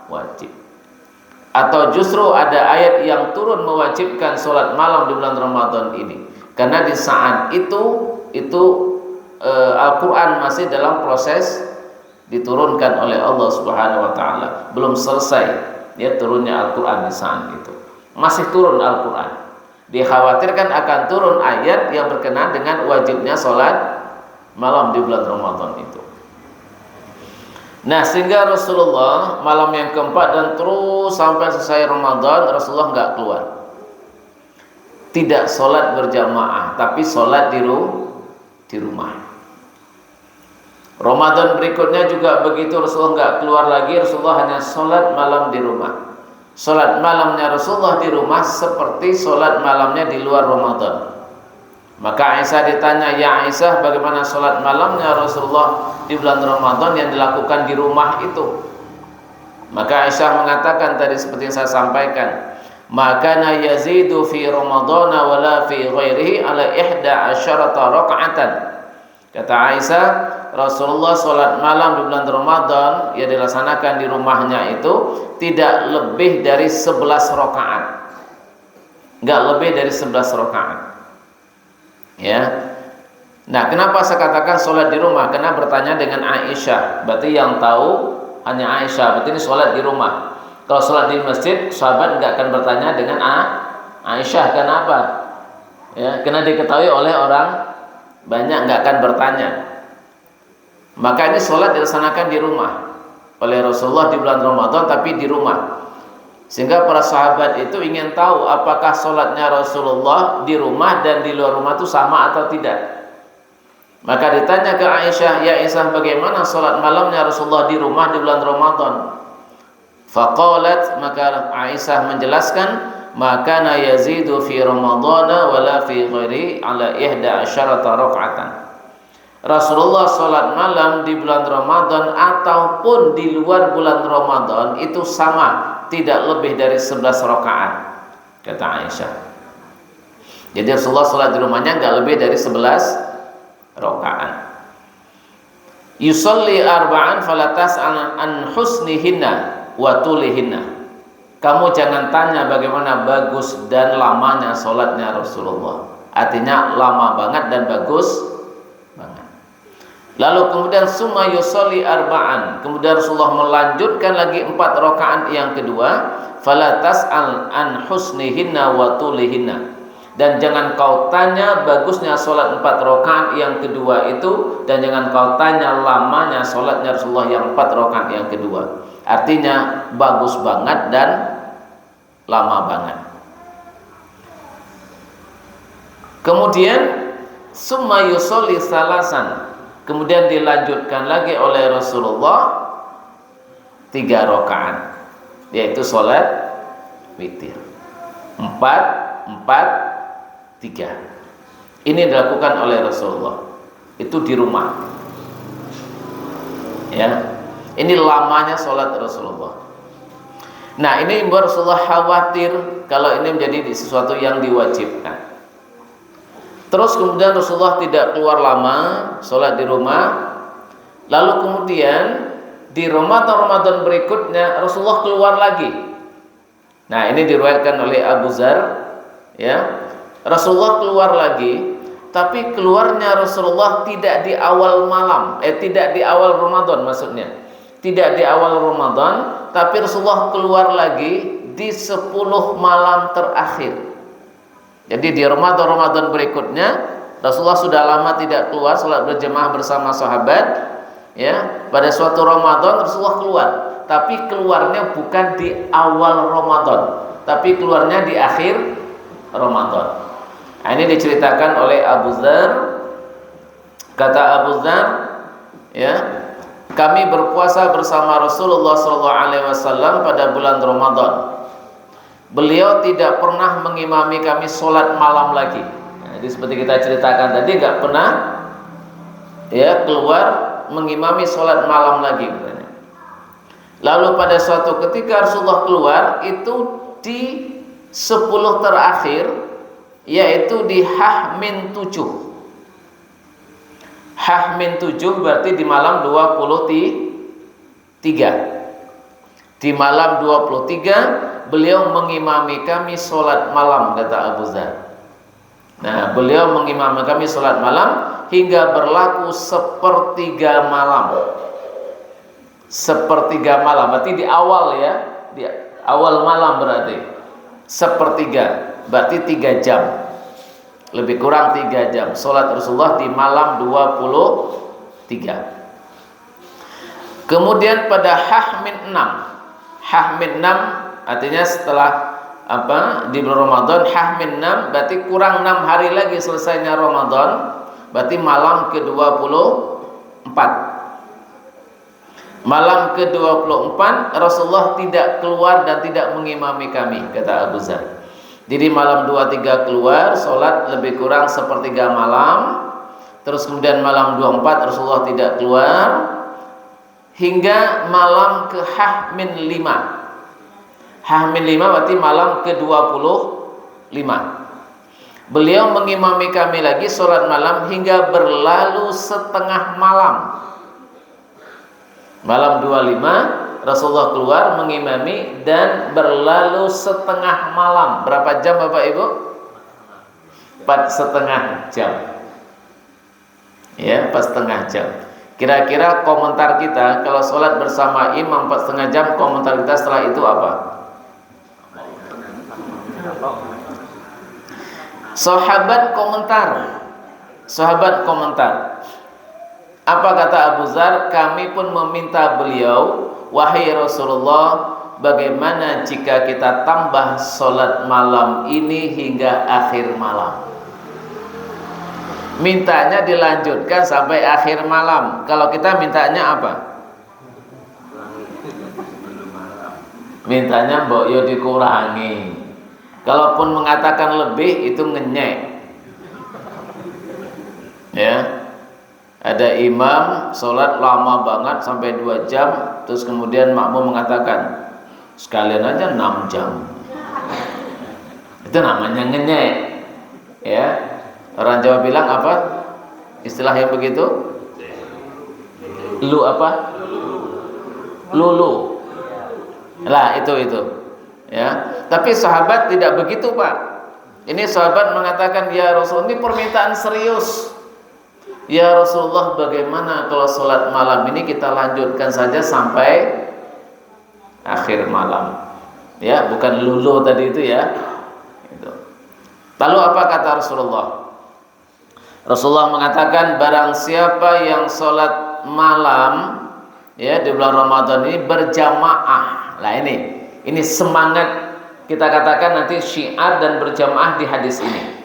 S1: wajib. Atau justru ada ayat yang turun mewajibkan sholat malam di bulan Ramadan ini, karena di saat itu Al-Quran masih dalam proses diturunkan oleh Allah Subhanahu wa Ta'ala, belum selesai ya turunnya Al-Quran di saat itu. Masih turun Al-Quran. Dikhawatirkan akan turun ayat yang berkenaan dengan wajibnya sholat malam di bulan Ramadan itu. Nah, sehingga Rasulullah malam yang keempat dan terus sampai selesai Ramadan, Rasulullah enggak keluar. Tidak sholat berjamaah, tapi sholat di rumah. Ramadan berikutnya juga begitu, Rasulullah enggak keluar lagi, Rasulullah hanya sholat malam di rumah. Sholat malamnya Rasulullah di rumah seperti sholat malamnya di luar Ramadan. Maka Aisyah ditanya, ya Aisyah, bagaimana sholat malamnya Rasulullah di bulan Ramadan yang dilakukan di rumah itu? Maka Aisyah mengatakan tadi seperti yang saya sampaikan, makana yazidu fi Ramadana wala fi ghairihi ala 11 raka'atan. Kata Aisyah, Rasulullah sholat malam di bulan Ramadan yang dilaksanakan di rumahnya itu tidak lebih dari 11 rakaat. Enggak lebih dari 11 rakaat. Ya. Nah, kenapa saya katakan sholat di rumah? Karena bertanya dengan Aisyah. Berarti yang tahu hanya Aisyah. Berarti ini sholat di rumah. Kalau sholat di masjid, sahabat nggak akan bertanya dengan Aisyah. Kenapa? Ya, karena diketahui oleh orang banyak, nggak akan bertanya. Maka ini sholat dilaksanakan di rumah oleh Rasulullah di bulan Ramadan, tapi di rumah. Sehingga para sahabat itu ingin tahu apakah sholatnya Rasulullah di rumah dan di luar rumah itu sama atau tidak. Maka ditanya ke Aisyah, ya Aisyah, bagaimana sholat malamnya Rasulullah di rumah di bulan Ramadan? Faqalat, maka Aisyah menjelaskan, maka na yazidu fi Ramadana wala fi ghairi ala 11 raka'atan. Rasulullah sholat malam di bulan Ramadan ataupun di luar bulan Ramadan itu sama, tidak lebih dari 11 rakaat, kata Aisyah. Jadi Rasulullah sholat di rumahnya nggak lebih dari 11 rakaat. Yusalli arba'an falatas an husnihinna wa tulihinna. Kamu jangan tanya bagaimana bagus dan lamanya sholatnya Rasulullah. Artinya lama banget dan bagus banget. Lalu kemudian summa yusalli arba'an. Kemudian Rasulullah melanjutkan lagi 4 rakaat yang kedua. Falatas an husnihinna wa tulihinna. Dan jangan kau tanya bagusnya sholat 4 rakaat yang kedua itu, dan jangan kau tanya lamanya sholatnya Rasulullah yang 4 rakaat yang kedua. Artinya bagus banget dan lama banget. Kemudian summa yusolli salasan. Kemudian dilanjutkan lagi oleh Rasulullah 3 rakaat, yaitu sholat witir. 4, 4, 3. Ini dilakukan oleh Rasulullah. Itu di rumah. Ya. Ini lamanya sholat Rasulullah. Nah, ini membuat Rasulullah khawatir kalau ini menjadi sesuatu yang diwajibkan. Terus kemudian Rasulullah tidak keluar lama, sholat di rumah. Lalu kemudian di Ramadan berikutnya Rasulullah keluar lagi. Nah, ini diriwayatkan oleh Abu Dzar, ya. Rasulullah keluar lagi, tapi keluarnya Rasulullah tidak di awal malam, tidak di awal Ramadan maksudnya. Tidak di awal Ramadan, tapi Rasulullah keluar lagi di 10 malam terakhir. Jadi di Ramadan berikutnya Rasulullah sudah lama tidak keluar salat berjemaah bersama sahabat, ya. Pada suatu Ramadan Rasulullah keluar, tapi keluarnya bukan di awal Ramadan, tapi keluarnya di akhir Ramadan. Nah, ini diceritakan oleh Abu Dzar. Kata Abu Dzar, ya, kami berpuasa bersama Rasulullah SAW pada bulan Ramadan. Beliau tidak pernah mengimami kami sholat malam lagi. Nah, jadi seperti kita ceritakan tadi, nggak pernah ya keluar mengimami sholat malam lagi. Lalu pada suatu ketika Rasulullah keluar itu di 10 terakhir, yaitu di H-7. H-7 berarti di malam 23. Di malam 23 beliau mengimami kami sholat malam, kata Abu Dzar. Nah, beliau mengimami kami sholat malam hingga berlaku sepertiga malam. Sepertiga malam berarti di awal, ya, di awal malam berarti sepertiga, berarti 3 jam, lebih kurang 3 jam sholat Rasulullah di malam 23. Kemudian pada H-6 artinya setelah di bulan Ramadan, H-6 berarti kurang 6 hari lagi selesainya Ramadan, berarti malam ke-24. Malam ke-24 Rasulullah tidak keluar dan tidak mengimami kami, kata Abu Dzar. Jadi malam 23 keluar, sholat lebih kurang sepertiga malam. Terus kemudian malam 24 Rasulullah tidak keluar hingga malam ke H-5. H-5 berarti malam ke-25. Beliau mengimami kami lagi sholat malam hingga berlalu setengah malam. Malam 25 Rasulullah keluar mengimami dan berlalu setengah malam. Berapa jam Bapak Ibu? 4,5 jam. Ya, 4,5 jam. Kira-kira komentar kita kalau sholat bersama imam 4,5 jam, komentar kita setelah itu apa? Sahabat komentar. Apa kata Abu Dzar? Kami pun meminta beliau, wahai Rasulullah, bagaimana jika kita tambah sholat malam ini hingga akhir malam? Mintanya dilanjutkan sampai akhir malam. Kalau kita mintanya apa? Mintanya mbok yo dikurangi. Kalaupun mengatakan lebih itu ngenyek. Ya. Ada imam sholat lama banget sampai 2 jam, terus kemudian makmum mengatakan sekalian aja 6 jam. Itu namanya ngenyek. Ya. Orang Jawa bilang apa? Istilah yang begitu? Lu apa? Lulu. Lah itu. Ya. Tapi sahabat tidak begitu, Pak. Ini sahabat mengatakan, ya Rasul, ini permintaan serius. Ya Rasulullah, bagaimana kalau sholat malam ini kita lanjutkan saja sampai akhir malam? Ya, bukan lulu tadi itu ya. Itu. Lalu apa kata Rasulullah? Rasulullah mengatakan, barang siapa yang sholat malam ya di bulan Ramadan ini berjamaah. Lah ini semangat, kita katakan nanti syiar dan berjamaah di hadis ini.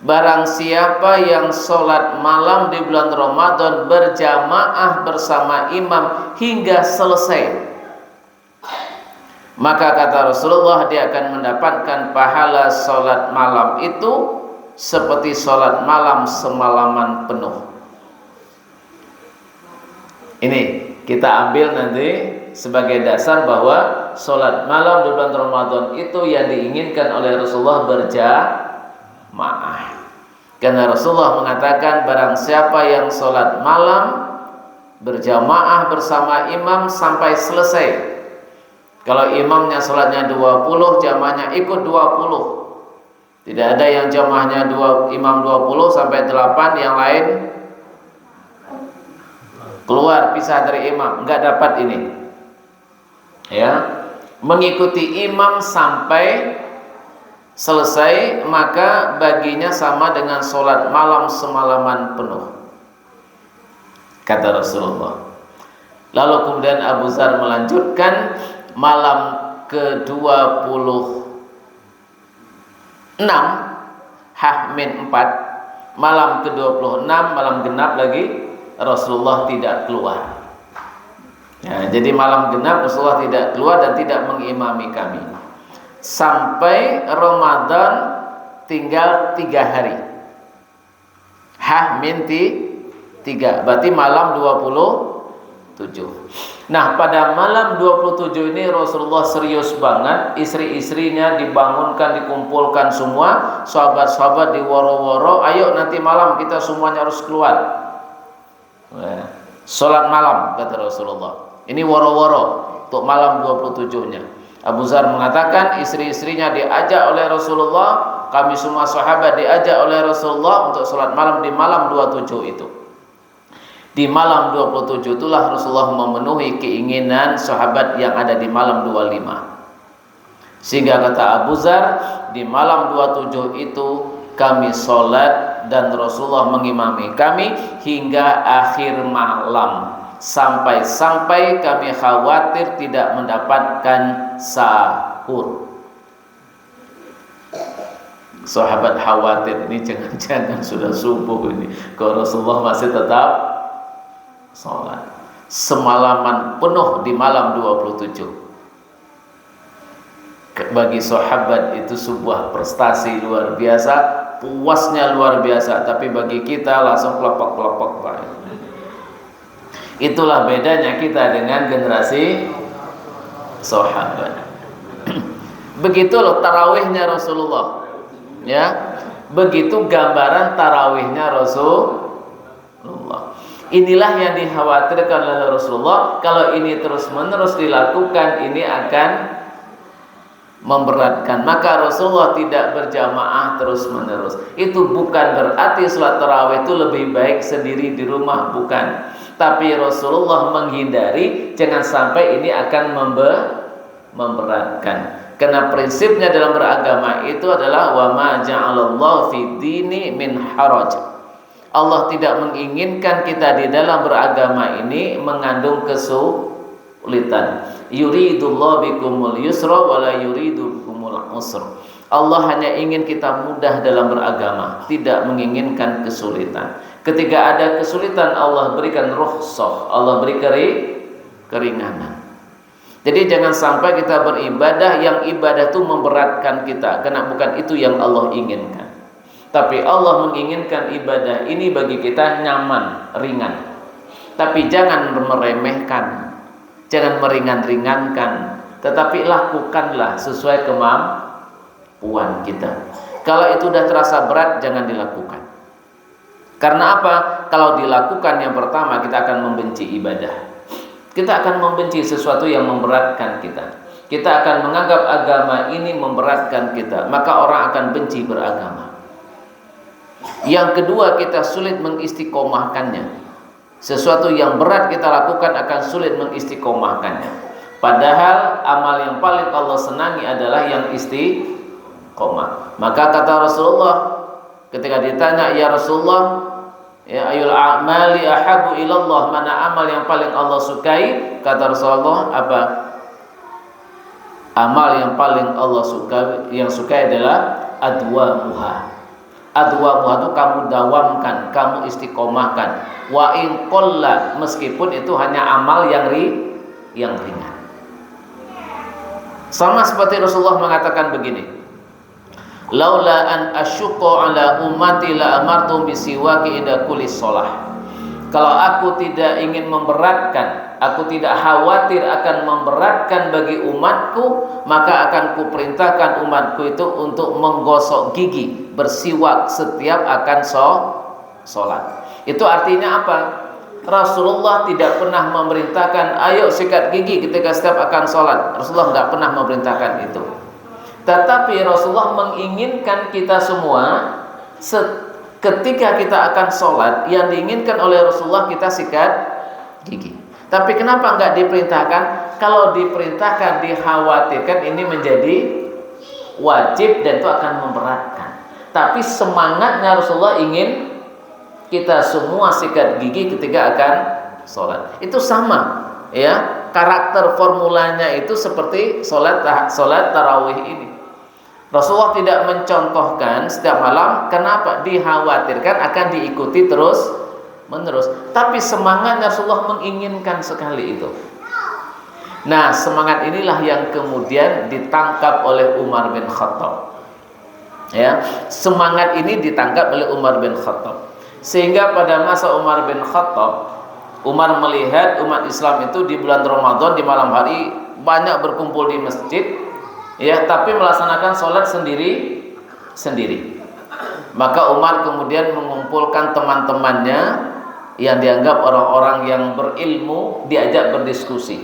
S1: Barang siapa yang sholat malam di bulan Ramadan berjamaah bersama imam hingga selesai, maka kata Rasulullah dia akan mendapatkan pahala sholat malam itu seperti sholat malam semalaman penuh. Ini kita ambil nanti sebagai dasar bahwa sholat malam di bulan Ramadan itu yang diinginkan oleh Rasulullah berjamaah. Karena Rasulullah mengatakan barang siapa yang sholat malam berjamaah bersama imam sampai selesai. Kalau imamnya sholatnya 20, jamaahnya ikut 20. Tidak ada yang jamaahnya imam 20 sampai 8, yang lain keluar pisah dari imam, enggak dapat ini. Ya, mengikuti imam sampai selesai maka baginya sama dengan sholat malam semalaman penuh, kata Rasulullah. Lalu kemudian Abu Dzar melanjutkan malam ke-26 H-4, malam ke-26, malam genap lagi, Rasulullah tidak keluar. Ya, jadi malam genap Rasulullah tidak keluar dan tidak mengimami kami sampai Ramadan tinggal 3 hari. H-3, berarti malam 27. Nah, pada malam 27 ini Rasulullah serius banget. Istri-istrinya dibangunkan, dikumpulkan semua, sahabat-sahabat diwaro-waro, ayo nanti malam kita semuanya harus keluar. Sholat malam, kata Rasulullah. Ini waro-waro untuk malam 27-nya. Abu Dzar mengatakan istri-istrinya diajak oleh Rasulullah, kami semua sahabat diajak oleh Rasulullah untuk sholat malam di malam 27 itu. Di malam 27 itulah Rasulullah memenuhi keinginan sahabat yang ada di malam 25. Sehingga kata Abu Dzar, di malam 27 itu kami sholat dan Rasulullah mengimami kami hingga akhir malam. Sampai-sampai kami khawatir tidak mendapatkan sahur. Sahabat khawatir, ini jangan-jangan sudah subuh ini kalau Rasulullah masih tetap sholat semalaman penuh di malam 27. Bagi sahabat itu sebuah prestasi luar biasa, puasnya luar biasa. Tapi bagi kita langsung kelepek-kelepek, Pak. Itulah bedanya kita dengan generasi sahabat. Begitu loh tarawihnya Rasulullah. Ya, begitu gambaran tarawihnya Rasulullah. Inilah yang dikhawatirkan oleh Rasulullah. Kalau ini terus-menerus dilakukan, ini akan memberatkan. Maka Rasulullah tidak berjamaah terus-menerus. Itu bukan berarti sholat tarawih itu lebih baik sendiri di rumah, bukan. Tapi Rasulullah menghindari jangan sampai ini akan memberatkan. Karena prinsipnya dalam beragama itu adalah wa ma ja'alallahu fid dini min haraj. Allah tidak menginginkan kita di dalam beragama ini mengandung kesulitan. Yuridullahu bikumul yusra wa la yuridu bikumul usra. Allah hanya ingin kita mudah dalam beragama, tidak menginginkan kesulitan. Ketika ada kesulitan, Allah berikan rukhsah, Allah beri keringanan. Jadi jangan sampai kita beribadah yang ibadah itu memberatkan kita, karena bukan itu yang Allah inginkan. Tapi Allah menginginkan ibadah ini bagi kita nyaman, ringan. Tapi jangan meremehkan, jangan meringan-ringankan, tetapi lakukanlah sesuai kemampuan kita. Kalau itu sudah terasa berat, jangan dilakukan. Karena apa? Kalau dilakukan, yang pertama kita akan membenci ibadah. Kita akan membenci sesuatu yang memberatkan kita. Kita akan menganggap agama ini memberatkan kita, maka orang akan benci beragama. Yang kedua, kita sulit mengistiqomahkannya. Sesuatu yang berat kita lakukan akan sulit mengistiqomahkannya. Padahal amal yang paling Allah senangi adalah yang istiqomah. Maka kata Rasulullah ketika ditanya, ya Rasulullah, ya ayul a'mali ahabu ilallah, mana amal yang paling Allah sukai? Kata Rasulullah, apa? Amal yang paling Allah sukai adalah adwamuha. Adwamuha itu kamu dawamkan, kamu istiqomahkan. Wa in qalla, meskipun itu hanya amal yang ringan. Sama seperti Rasulullah mengatakan begini, laula an asyqa ala ummati la amartu bisiwaki inda kulli shalah. Kalau aku tidak ingin memberatkan, aku tidak khawatir akan memberatkan bagi umatku, maka akan kuperintahkan umatku itu untuk menggosok gigi, bersiwak setiap akan sholat. Itu artinya apa? Rasulullah tidak pernah memerintahkan ayo sikat gigi ketika setiap akan sholat. Rasulullah tidak pernah memerintahkan itu. Tetapi Rasulullah menginginkan kita semua ketika kita akan sholat, yang diinginkan oleh Rasulullah kita sikat gigi. Tapi kenapa enggak diperintahkan? Kalau diperintahkan, dikhawatirkan ini menjadi wajib dan itu akan memberatkan. Tapi semangatnya Rasulullah ingin kita semua sikat gigi ketika akan sholat. Itu sama, ya. Karakter formulanya itu seperti sholat tarawih ini. Rasulullah tidak mencontohkan setiap malam. Kenapa? Dikhawatirkan akan diikuti terus menerus. Tapi semangatnya Rasulullah menginginkan sekali itu. Nah, semangat inilah yang kemudian ditangkap oleh Umar bin Khattab. Ya, semangat ini ditangkap oleh Umar bin Khattab. Sehingga pada masa Umar bin Khattab, Umar melihat umat Islam itu di bulan Ramadan di malam hari banyak berkumpul di masjid, ya, tapi melaksanakan sholat sendiri. Maka Umar kemudian mengumpulkan teman-temannya yang dianggap orang-orang yang berilmu, diajak berdiskusi.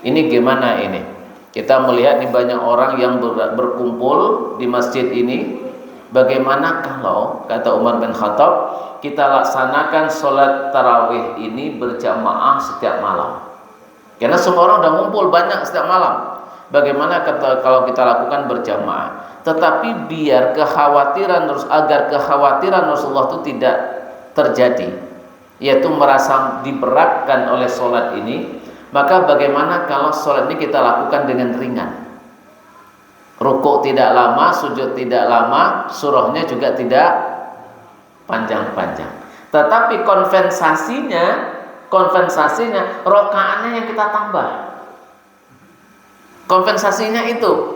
S1: Ini gimana ini? Kita melihat nih banyak orang yang berkumpul di masjid ini. Bagaimana kalau, kata Umar bin Khattab, kita laksanakan sholat tarawih ini berjamaah setiap malam? Karena semua orang sudah ngumpul banyak setiap malam. Bagaimana kalau kita lakukan berjamaah? Tetapi biar agar kekhawatiran Rasulullah itu tidak terjadi, yaitu merasa diberatkan oleh sholat ini, maka bagaimana kalau sholat ini kita lakukan dengan ringan? Rukuk tidak lama, sujud tidak lama, surahnya juga tidak panjang-panjang. Tetapi kompensasinya rokaatnya yang kita tambah. Kompensasinya itu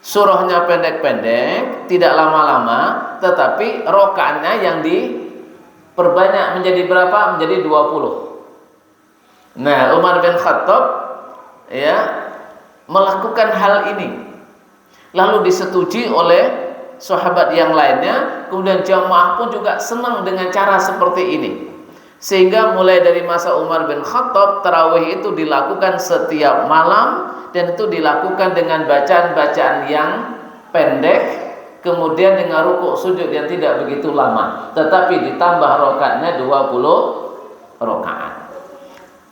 S1: surahnya pendek-pendek, tidak lama-lama, tetapi rokaatnya yang diperbanyak menjadi berapa? Menjadi 20. Nah, Umar bin Khattab ya melakukan hal ini. Lalu disetujui oleh sahabat yang lainnya. Kemudian jamaah pun juga senang dengan cara seperti ini. Sehingga mulai dari masa Umar bin Khattab, tarawih itu dilakukan setiap malam, dan itu dilakukan dengan bacaan-bacaan yang pendek, kemudian dengan rukuk sujud yang tidak begitu lama, tetapi ditambah rakaatnya 20 rakaat.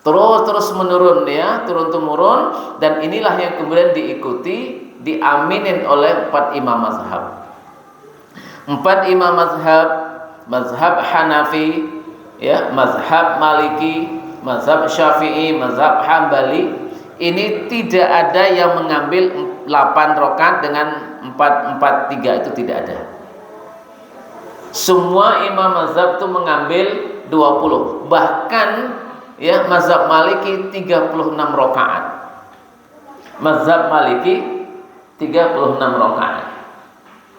S1: Terus menurun ya, turun temurun, dan inilah yang kemudian diikuti, diaminin oleh 4 imam mazhab. 4 imam mazhab, mazhab Hanafi, ya, mazhab Maliki, mazhab Syafi'i, mazhab Hambali, ini tidak ada yang mengambil 8 rakaat dengan 4-4-3, itu tidak ada. Semua imam mazhab itu mengambil 20. Bahkan ya, mazhab Maliki 36 rakaat. Mazhab Maliki 36 rakaat.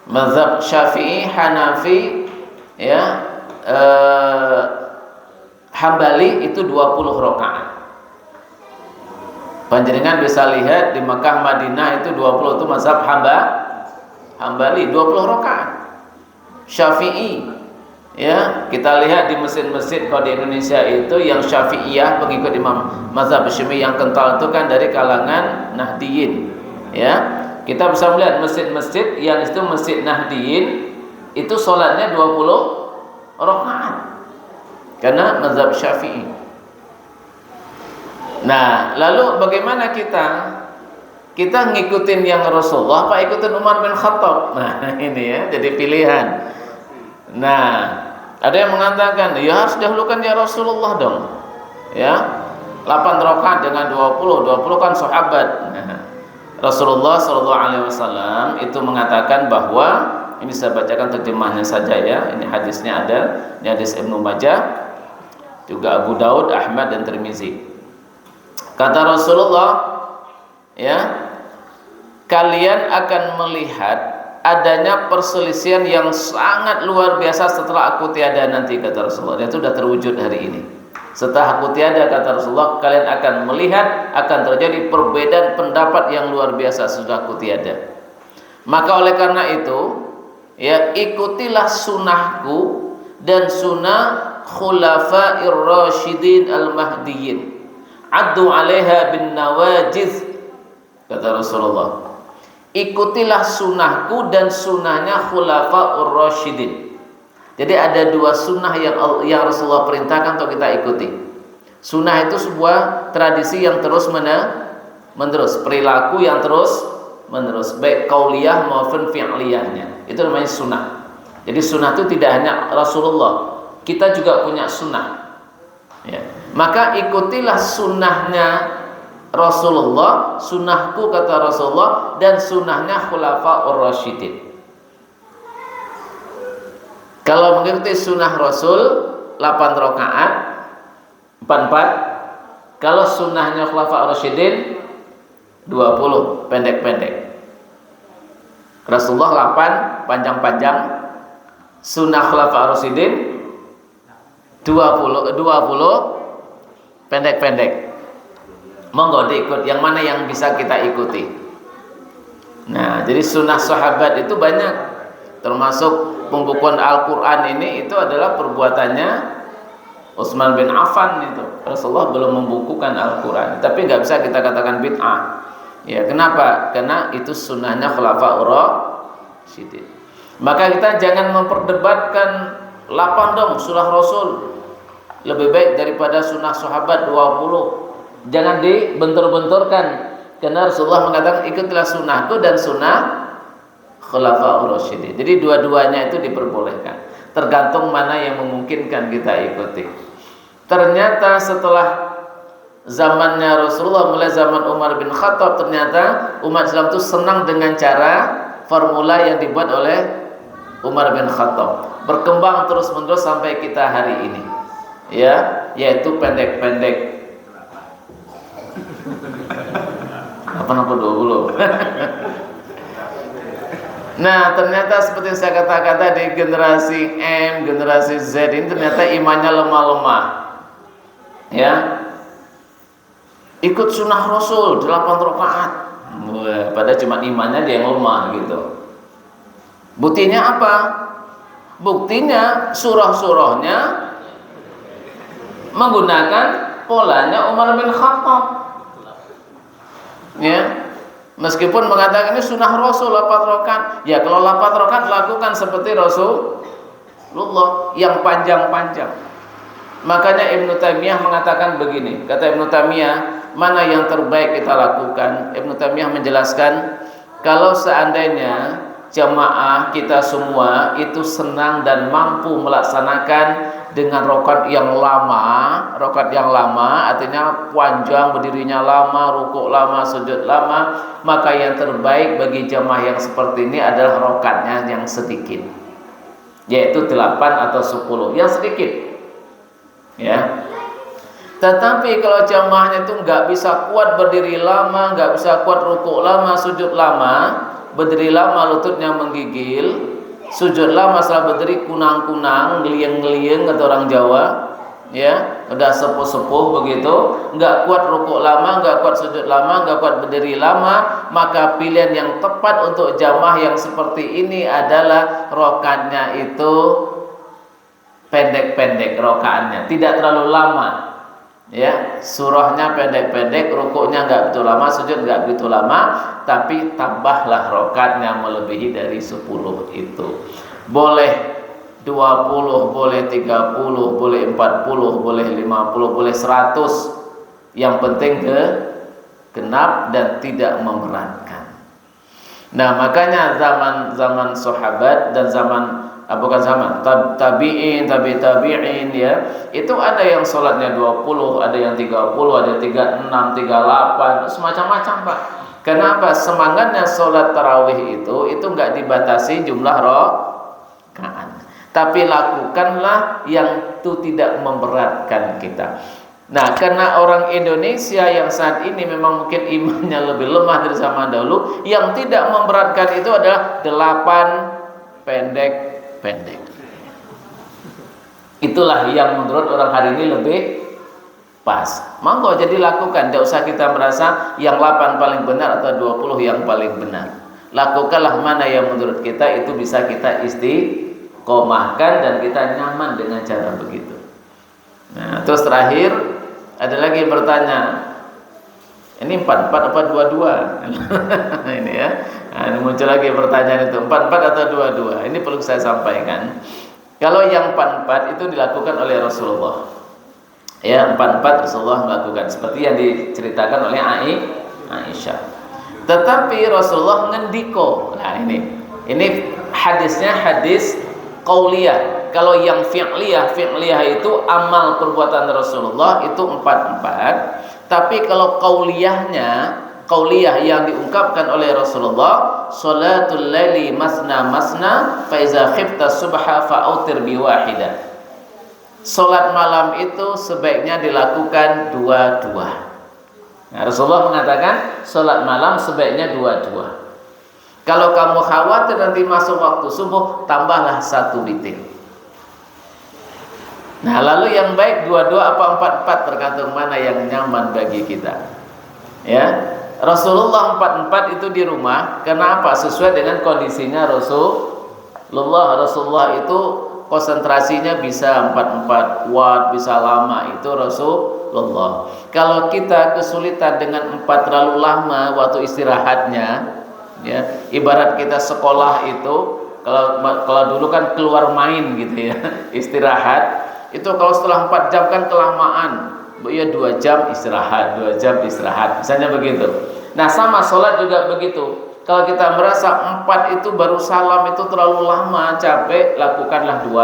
S1: Mazhab Syafi'i, Hanafi, ya, Hambali itu 20 rakaat. Panjenengan bisa lihat di Mekah, Madinah itu 20 itu mazhab Hambali 20 rakaat. Syafi'i, ya, kita lihat di masjid-masjid kalau di Indonesia itu yang Syafi'iyah, pengikut Imam mazhab Syafi'i yang kental itu kan dari kalangan Nahdiyin, ya. Kita bisa melihat masjid-masjid yang itu masjid Nahdiyin itu sholatnya 20 rakaat karena mazhab Syafi'i. Nah, lalu bagaimana kita ngikutin yang Rasulullah apa ikutin Umar bin Khattab? Nah, ini ya, jadi pilihan. Nah, ada yang mengatakan ya harus dahulukan ya Rasulullah dong, ya, 8 rakaat dengan 20 kan sahabat. Nah, Rasulullah SAW itu mengatakan bahwa, ini saya bacakan terjemahnya saja ya, ini hadisnya ada, ini hadis Ibnu Majah, juga Abu Daud, Ahmad dan Tirmizi. Kata Rasulullah, ya, kalian akan melihat adanya perselisihan yang sangat luar biasa setelah aku tiada nanti, kata Rasulullah. Dan itu sudah terwujud hari ini. Setelah aku tiada, kata Rasulullah, kalian akan melihat akan terjadi perbedaan pendapat yang luar biasa setelah aku tiada. Maka oleh karena itu, ya, ikutilah sunnahku dan sunnah khulafa'ir rasyidin al-mahdiyyin. Addu 'alaiha bin nawajiz, kata Rasulullah. Ikutilah sunnahku dan sunnahnya khulafa'ur rasyidin. Jadi ada 2 sunnah yang Rasulullah perintahkan untuk kita ikuti. Sunnah itu sebuah tradisi yang terus menerus, perilaku yang terus menerus, baik qauliyah maupun fi'liyahnya. Itu namanya sunnah. Jadi sunnah itu tidak hanya Rasulullah, kita juga punya sunnah, ya. Maka ikutilah sunnahnya Rasulullah, sunnahku, kata Rasulullah, dan sunnahnya khulafa'ur rasyidin. Kalau mengikuti sunnah Rasul 8 rakaat 4-4. Kalau sunnahnya khulafa'ur rasyidin 20 pendek-pendek. Rasulullah 8 panjang-panjang, sunnah khulafa'ur rasyidin 20 pendek-pendek. Monggo diikut yang mana yang bisa kita ikuti. Nah, jadi sunnah sahabat itu banyak, termasuk pembukuan Al-Quran ini itu adalah perbuatannya Utsman bin Affan itu. Rasulullah belum membukukan Al-Quran, tapi nggak bisa kita katakan bid'ah. Ya, kenapa? Karena itu sunnahnya khulafa'ur rasyidin. Maka kita jangan memperdebatkan 8 dong sunnah Rasul lebih baik daripada sunnah sahabat 20. Jangan dibentur-benturkan, karena Rasulullah mengatakan ikutilah sunnahku dan sunnah khulafa'ur rasyidin. Jadi dua-duanya itu diperbolehkan, tergantung mana yang memungkinkan kita ikuti. Ternyata setelah zamannya Rasulullah, mulai zaman Umar bin Khattab, ternyata umat Islam itu senang dengan cara formula yang dibuat oleh Umar bin Khattab, berkembang terus-menerus sampai kita hari ini, ya, yaitu pendek-pendek 20. Nah, ternyata seperti saya katakan tadi, generasi M, generasi Z ini ternyata imannya lemah-lemah, ya. Ikut sunnah Rasul 8 rakaat, padahal cuma imannya dia yang lemah gitu. Buktinya apa? Buktinya surah-surahnya menggunakan polanya Umar bin Khattab. Ya. Meskipun mengatakan ini sunnah Rasul 8 rakaat, ya kalau 8 rakaat lakukan seperti Rasulullah yang panjang-panjang. Makanya Ibnu Taimiyah mengatakan begini, kata Ibnu Taimiyah, mana yang terbaik kita lakukan? Ibnu Taimiyah menjelaskan, kalau seandainya jamaah kita semua itu senang dan mampu melaksanakan dengan rakaat yang lama artinya panjang, berdirinya lama, rukuk lama, sujud lama, maka yang terbaik bagi jamaah yang seperti ini adalah rakaatnya yang sedikit, yaitu 8 atau 10 yang sedikit, ya. Tetapi kalau jamaahnya itu nggak bisa kuat berdiri lama, nggak bisa kuat rukuk lama, sujud lama, berdiri lama lututnya menggigil, sujud lama setelah berdiri kunang-kunang, ngelieng-ngelieng kata orang Jawa, ya, udah sepuh-sepuh begitu, nggak kuat rukuk lama, nggak kuat sujud lama, nggak kuat berdiri lama, maka pilihan yang tepat untuk jamaah yang seperti ini adalah rakaatnya itu pendek-pendek, rakaatnya tidak terlalu lama. Ya, surahnya pendek-pendek, rukuknya nggak begitu lama, sujud nggak begitu lama, tapi tambahlah rakaatnya melebihi dari 10 itu. Boleh 20, boleh 30, boleh 40, boleh 50, boleh 100. Yang penting genap dan tidak memberatkan. Nah, makanya zaman sahabat dan tabi'in ya, itu ada yang sholatnya 20, ada yang 30, ada yang 36, 38, semacam-macam, Pak. Kenapa? Semangatnya sholat tarawih itu nggak dibatasi jumlah rakaat, tapi lakukanlah yang itu tidak memberatkan kita. Nah, karena orang Indonesia yang saat ini memang mungkin imannya lebih lemah dari zaman dahulu, yang tidak memberatkan itu adalah 8 pendek. Itulah yang menurut orang hari ini lebih pas. Monggo jadi lakukan, tidak usah kita merasa yang 8 paling benar atau 20 yang paling benar. Lakukanlah mana yang menurut kita itu bisa kita istiqomahkan dan kita nyaman dengan cara begitu. Nah, terus terakhir ada lagi yang bertanya, ini 44 apa 22? Ini ya. Nah, ini muncul lagi pertanyaan itu, 44 atau 22? Ini perlu saya sampaikan. Kalau yang 44 itu dilakukan oleh Rasulullah. Ya, 44 Rasulullah melakukan seperti yang diceritakan oleh Aisyah. Tetapi Rasulullah ngendiko. Nah, ini hadisnya hadis qauliyah. Kalau yang fi'liyah itu amal perbuatan Rasulullah itu 44. Tapi kalau qauliyah yang diungkapkan oleh Rasulullah, salatul laili masna fa iza khifta subha fa'autir biwahidah. Salat malam itu sebaiknya dilakukan 2-2. Nah, Rasulullah mengatakan salat malam sebaiknya 2-2. Kalau kamu khawatir nanti masuk waktu subuh, tambahlah 1 witir. Nah, lalu yang baik 2-2 apa 4-4 tergantung mana yang nyaman bagi kita. Ya. Rasulullah 44 itu di rumah. Kenapa? Sesuai dengan kondisinya Rasulullah. Rasulullah itu konsentrasinya bisa 44 watt, bisa lama, itu Rasulullah. Kalau kita kesulitan dengan 4 terlalu lama waktu istirahatnya, ya, ibarat kita sekolah itu kalau dulu kan keluar main gitu ya, istirahat itu kalau setelah 4 jam kan kelamaan. Ya 2 jam istirahat, 2 jam istirahat, misalnya begitu. Nah, sama sholat juga begitu. Kalau kita merasa 4 itu baru salam itu terlalu lama, capek, lakukanlah 2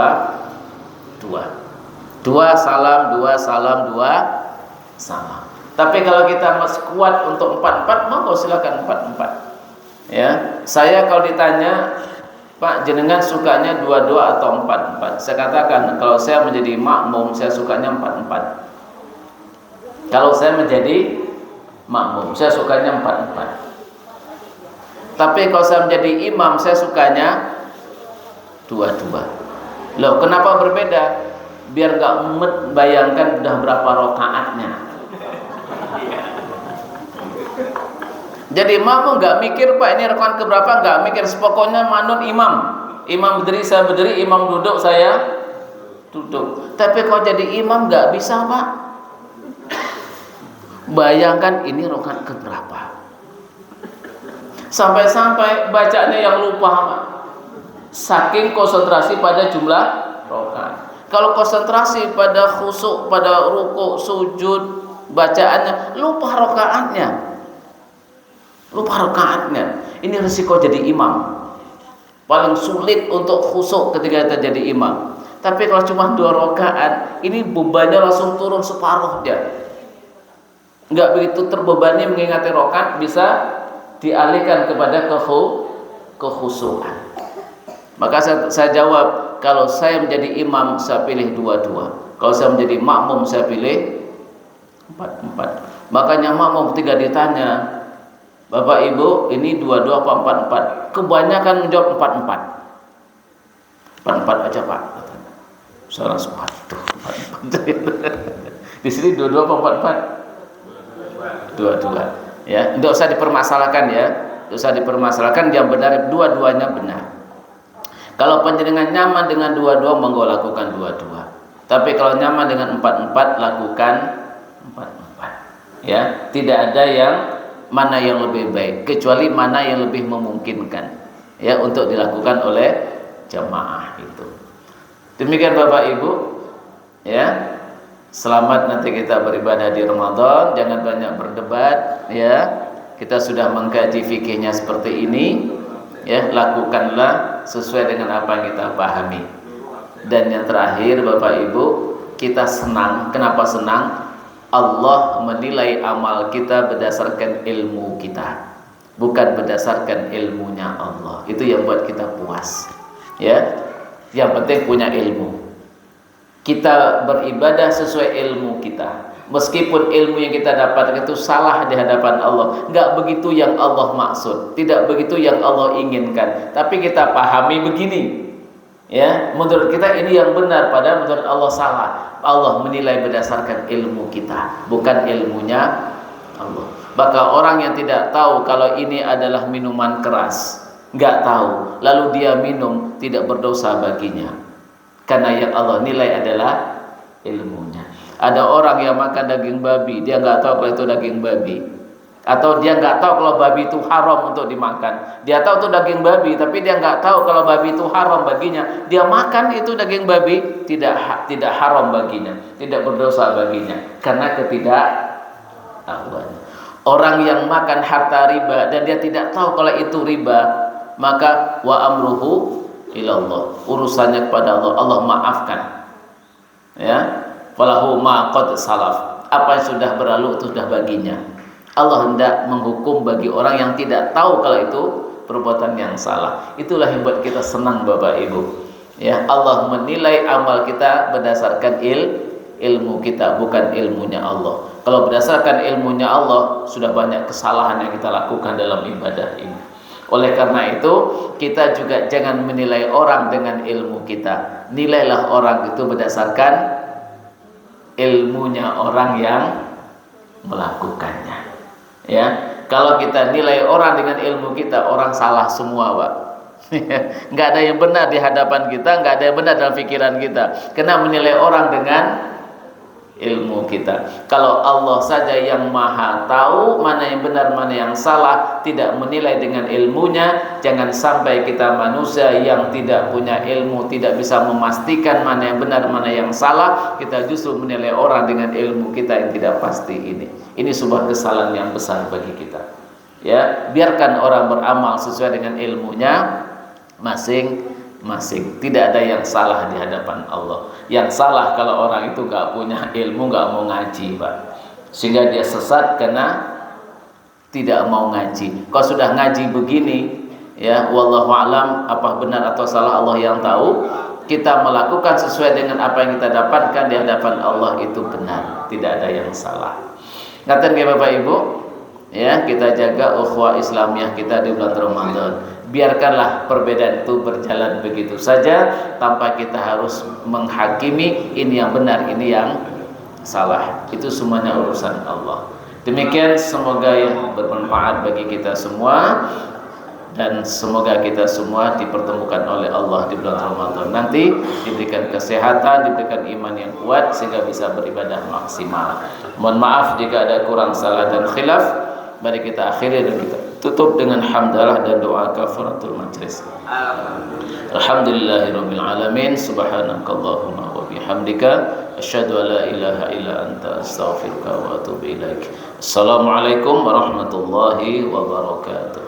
S1: salam, 2 salam, 2 salam. Tapi kalau kita masih kuat untuk 4-4, monggo silakan 4-4. Ya, saya kalau ditanya, Pak, jenengan sukanya 2-2 atau 4-4? Saya katakan, kalau saya menjadi makmum, saya sukanya 4-4. Kalau saya menjadi makmum, saya sukanya 4-4. Tapi kalau saya menjadi imam, saya sukanya 2-2. Loh, kenapa berbeda? Biar gak mumet bayangkan udah berapa rakaatnya. Jadi makmum gak mikir, Pak, ini rakaat keberapa, gak mikir. Pokoknya manut imam. Imam berdiri, saya berdiri, imam duduk, saya duduk. Tapi kalau jadi imam nggak bisa, Pak. Bayangkan ini rakaat keberapa? Sampai-sampai bacaannya yang lupa, Pak. Saking konsentrasi pada jumlah rakaat. Kalau konsentrasi pada khusyuk, pada ruku, sujud, bacaannya, lupa rakaatnya. Lupa rakaatnya. Ini risiko jadi imam. Paling sulit untuk khusyuk ketika kita jadi imam. Tapi kalau cuma 2 rakaat, ini bebannya langsung turun separuh dia. Enggak begitu terbebani mengingati rakaat, bisa dialihkan kepada kekhusyukan. Maka saya jawab, kalau saya menjadi imam, saya pilih 2-2. Kalau saya menjadi makmum, saya pilih 4-4. Makanya makmum ketika ditanya, Bapak Ibu, ini 2-2 apa 4-4? Kebanyakan menjawab 4-4. 4-4 aja, Pak. Saya langsung, aduh, 4-4. Di sini 2-2 apa 4-4? 2-2. Ya, tidak usah dipermasalahkan ya. Tidak usah dipermasalahkan, yang benar dua-duanya benar. Kalau panjenengan nyaman dengan 2-2, monggo lakukan 2-2. Tapi kalau nyaman dengan 4-4, lakukan 4-4. Ya, tidak ada yang mana yang lebih baik, kecuali mana yang lebih memungkinkan ya untuk dilakukan oleh jamaah itu. Demikian Bapak Ibu ya. Selamat nanti kita beribadah di Ramadan, jangan banyak berdebat ya. Kita sudah mengkaji fikihnya seperti ini ya, lakukanlah sesuai dengan apa yang kita pahami. Dan yang terakhir Bapak Ibu, kita senang. Kenapa senang? Allah menilai amal kita berdasarkan ilmu kita, bukan berdasarkan ilmunya Allah. Itu yang buat kita puas ya. Yang penting punya ilmu. Kita beribadah sesuai ilmu kita. Meskipun ilmu yang kita dapatkan itu salah di hadapan Allah, nggak begitu yang Allah maksud, tidak begitu yang Allah inginkan, tapi kita pahami begini ya, menurut kita ini yang benar, padahal menurut Allah salah. Allah menilai berdasarkan ilmu kita, bukan ilmunya Allah. Maka orang yang tidak tahu kalau ini adalah minuman keras, nggak tahu, lalu dia minum, tidak berdosa baginya, karena yang Allah nilai adalah ilmunya. Ada orang yang makan daging babi, dia nggak tahu kalau itu daging babi, atau dia nggak tahu kalau babi itu haram untuk dimakan. Dia tahu itu daging babi, tapi dia nggak tahu kalau babi itu haram baginya. Dia makan itu daging babi, tidak haram baginya, tidak berdosa baginya, karena ketidaktahuan. Orang yang makan harta riba dan dia tidak tahu kalau itu riba, maka wa amruhu ilallah, urusannya kepada Allah. Allah maafkan ya. Falahu ma qad salaf, apa yang sudah berlalu itu sudah baginya. Allah hendak menghukum bagi orang yang tidak tahu kalau itu perbuatan yang salah. Itulah yang buat kita senang Bapak Ibu ya. Allah menilai amal kita berdasarkan ilmu kita, bukan ilmunya Allah. Kalau berdasarkan ilmunya Allah, sudah banyak kesalahan yang kita lakukan dalam ibadah ini. Oleh karena itu, kita juga jangan menilai orang dengan ilmu kita. Nilailah orang itu berdasarkan ilmunya orang yang melakukannya ya. Kalau kita nilai orang dengan ilmu kita, orang salah semua, Pak. Nggak ada yang benar di hadapan kita, nggak ada yang benar dalam pikiran kita, karena menilai orang dengan ilmu kita. Kalau Allah saja yang maha tahu mana yang benar mana yang salah, tidak menilai dengan ilmunya, jangan sampai kita manusia yang tidak punya ilmu, tidak bisa memastikan mana yang benar mana yang salah, kita justru menilai orang dengan ilmu kita yang tidak pasti. Ini sebuah kesalahan yang besar bagi kita ya. Biarkan orang beramal sesuai dengan ilmunya masing-masing. Tidak ada yang salah di hadapan Allah. Yang salah kalau orang itu gak punya ilmu, gak mau ngaji, Pak, sehingga dia sesat karena tidak mau ngaji. Kalau sudah ngaji begini ya, wallahu alam, apa benar atau salah Allah yang tahu. Kita melakukan sesuai dengan apa yang kita dapatkan di hadapan Allah, itu benar, tidak ada yang salah. Ngaten nggih Bapak Ibu ya, kita jaga ukhuwah Islamiyah kita di bulan Ramadan. Biarkanlah perbedaan itu berjalan begitu saja, tanpa kita harus menghakimi ini yang benar, ini yang salah. Itu semuanya urusan Allah. Demikian, semoga yang bermanfaat bagi kita semua. dan semoga kita semua dipertemukan oleh Allah di bulan Ramadan nanti, diberikan kesehatan, diberikan iman yang kuat sehingga bisa beribadah maksimal. Mohon maaf jika ada kurang salah dan khilaf. Mari kita akhiri dan kita tutup dengan hamdalah dan doa kafaratul majlis. Alhamdulillahirabbil alamin, subhanakallahumma wa bihamdika asyhadu an la ilaha illa anta astaghfiruka wa atubu ilaik. Assalamualaikum warahmatullahi wabarakatuh.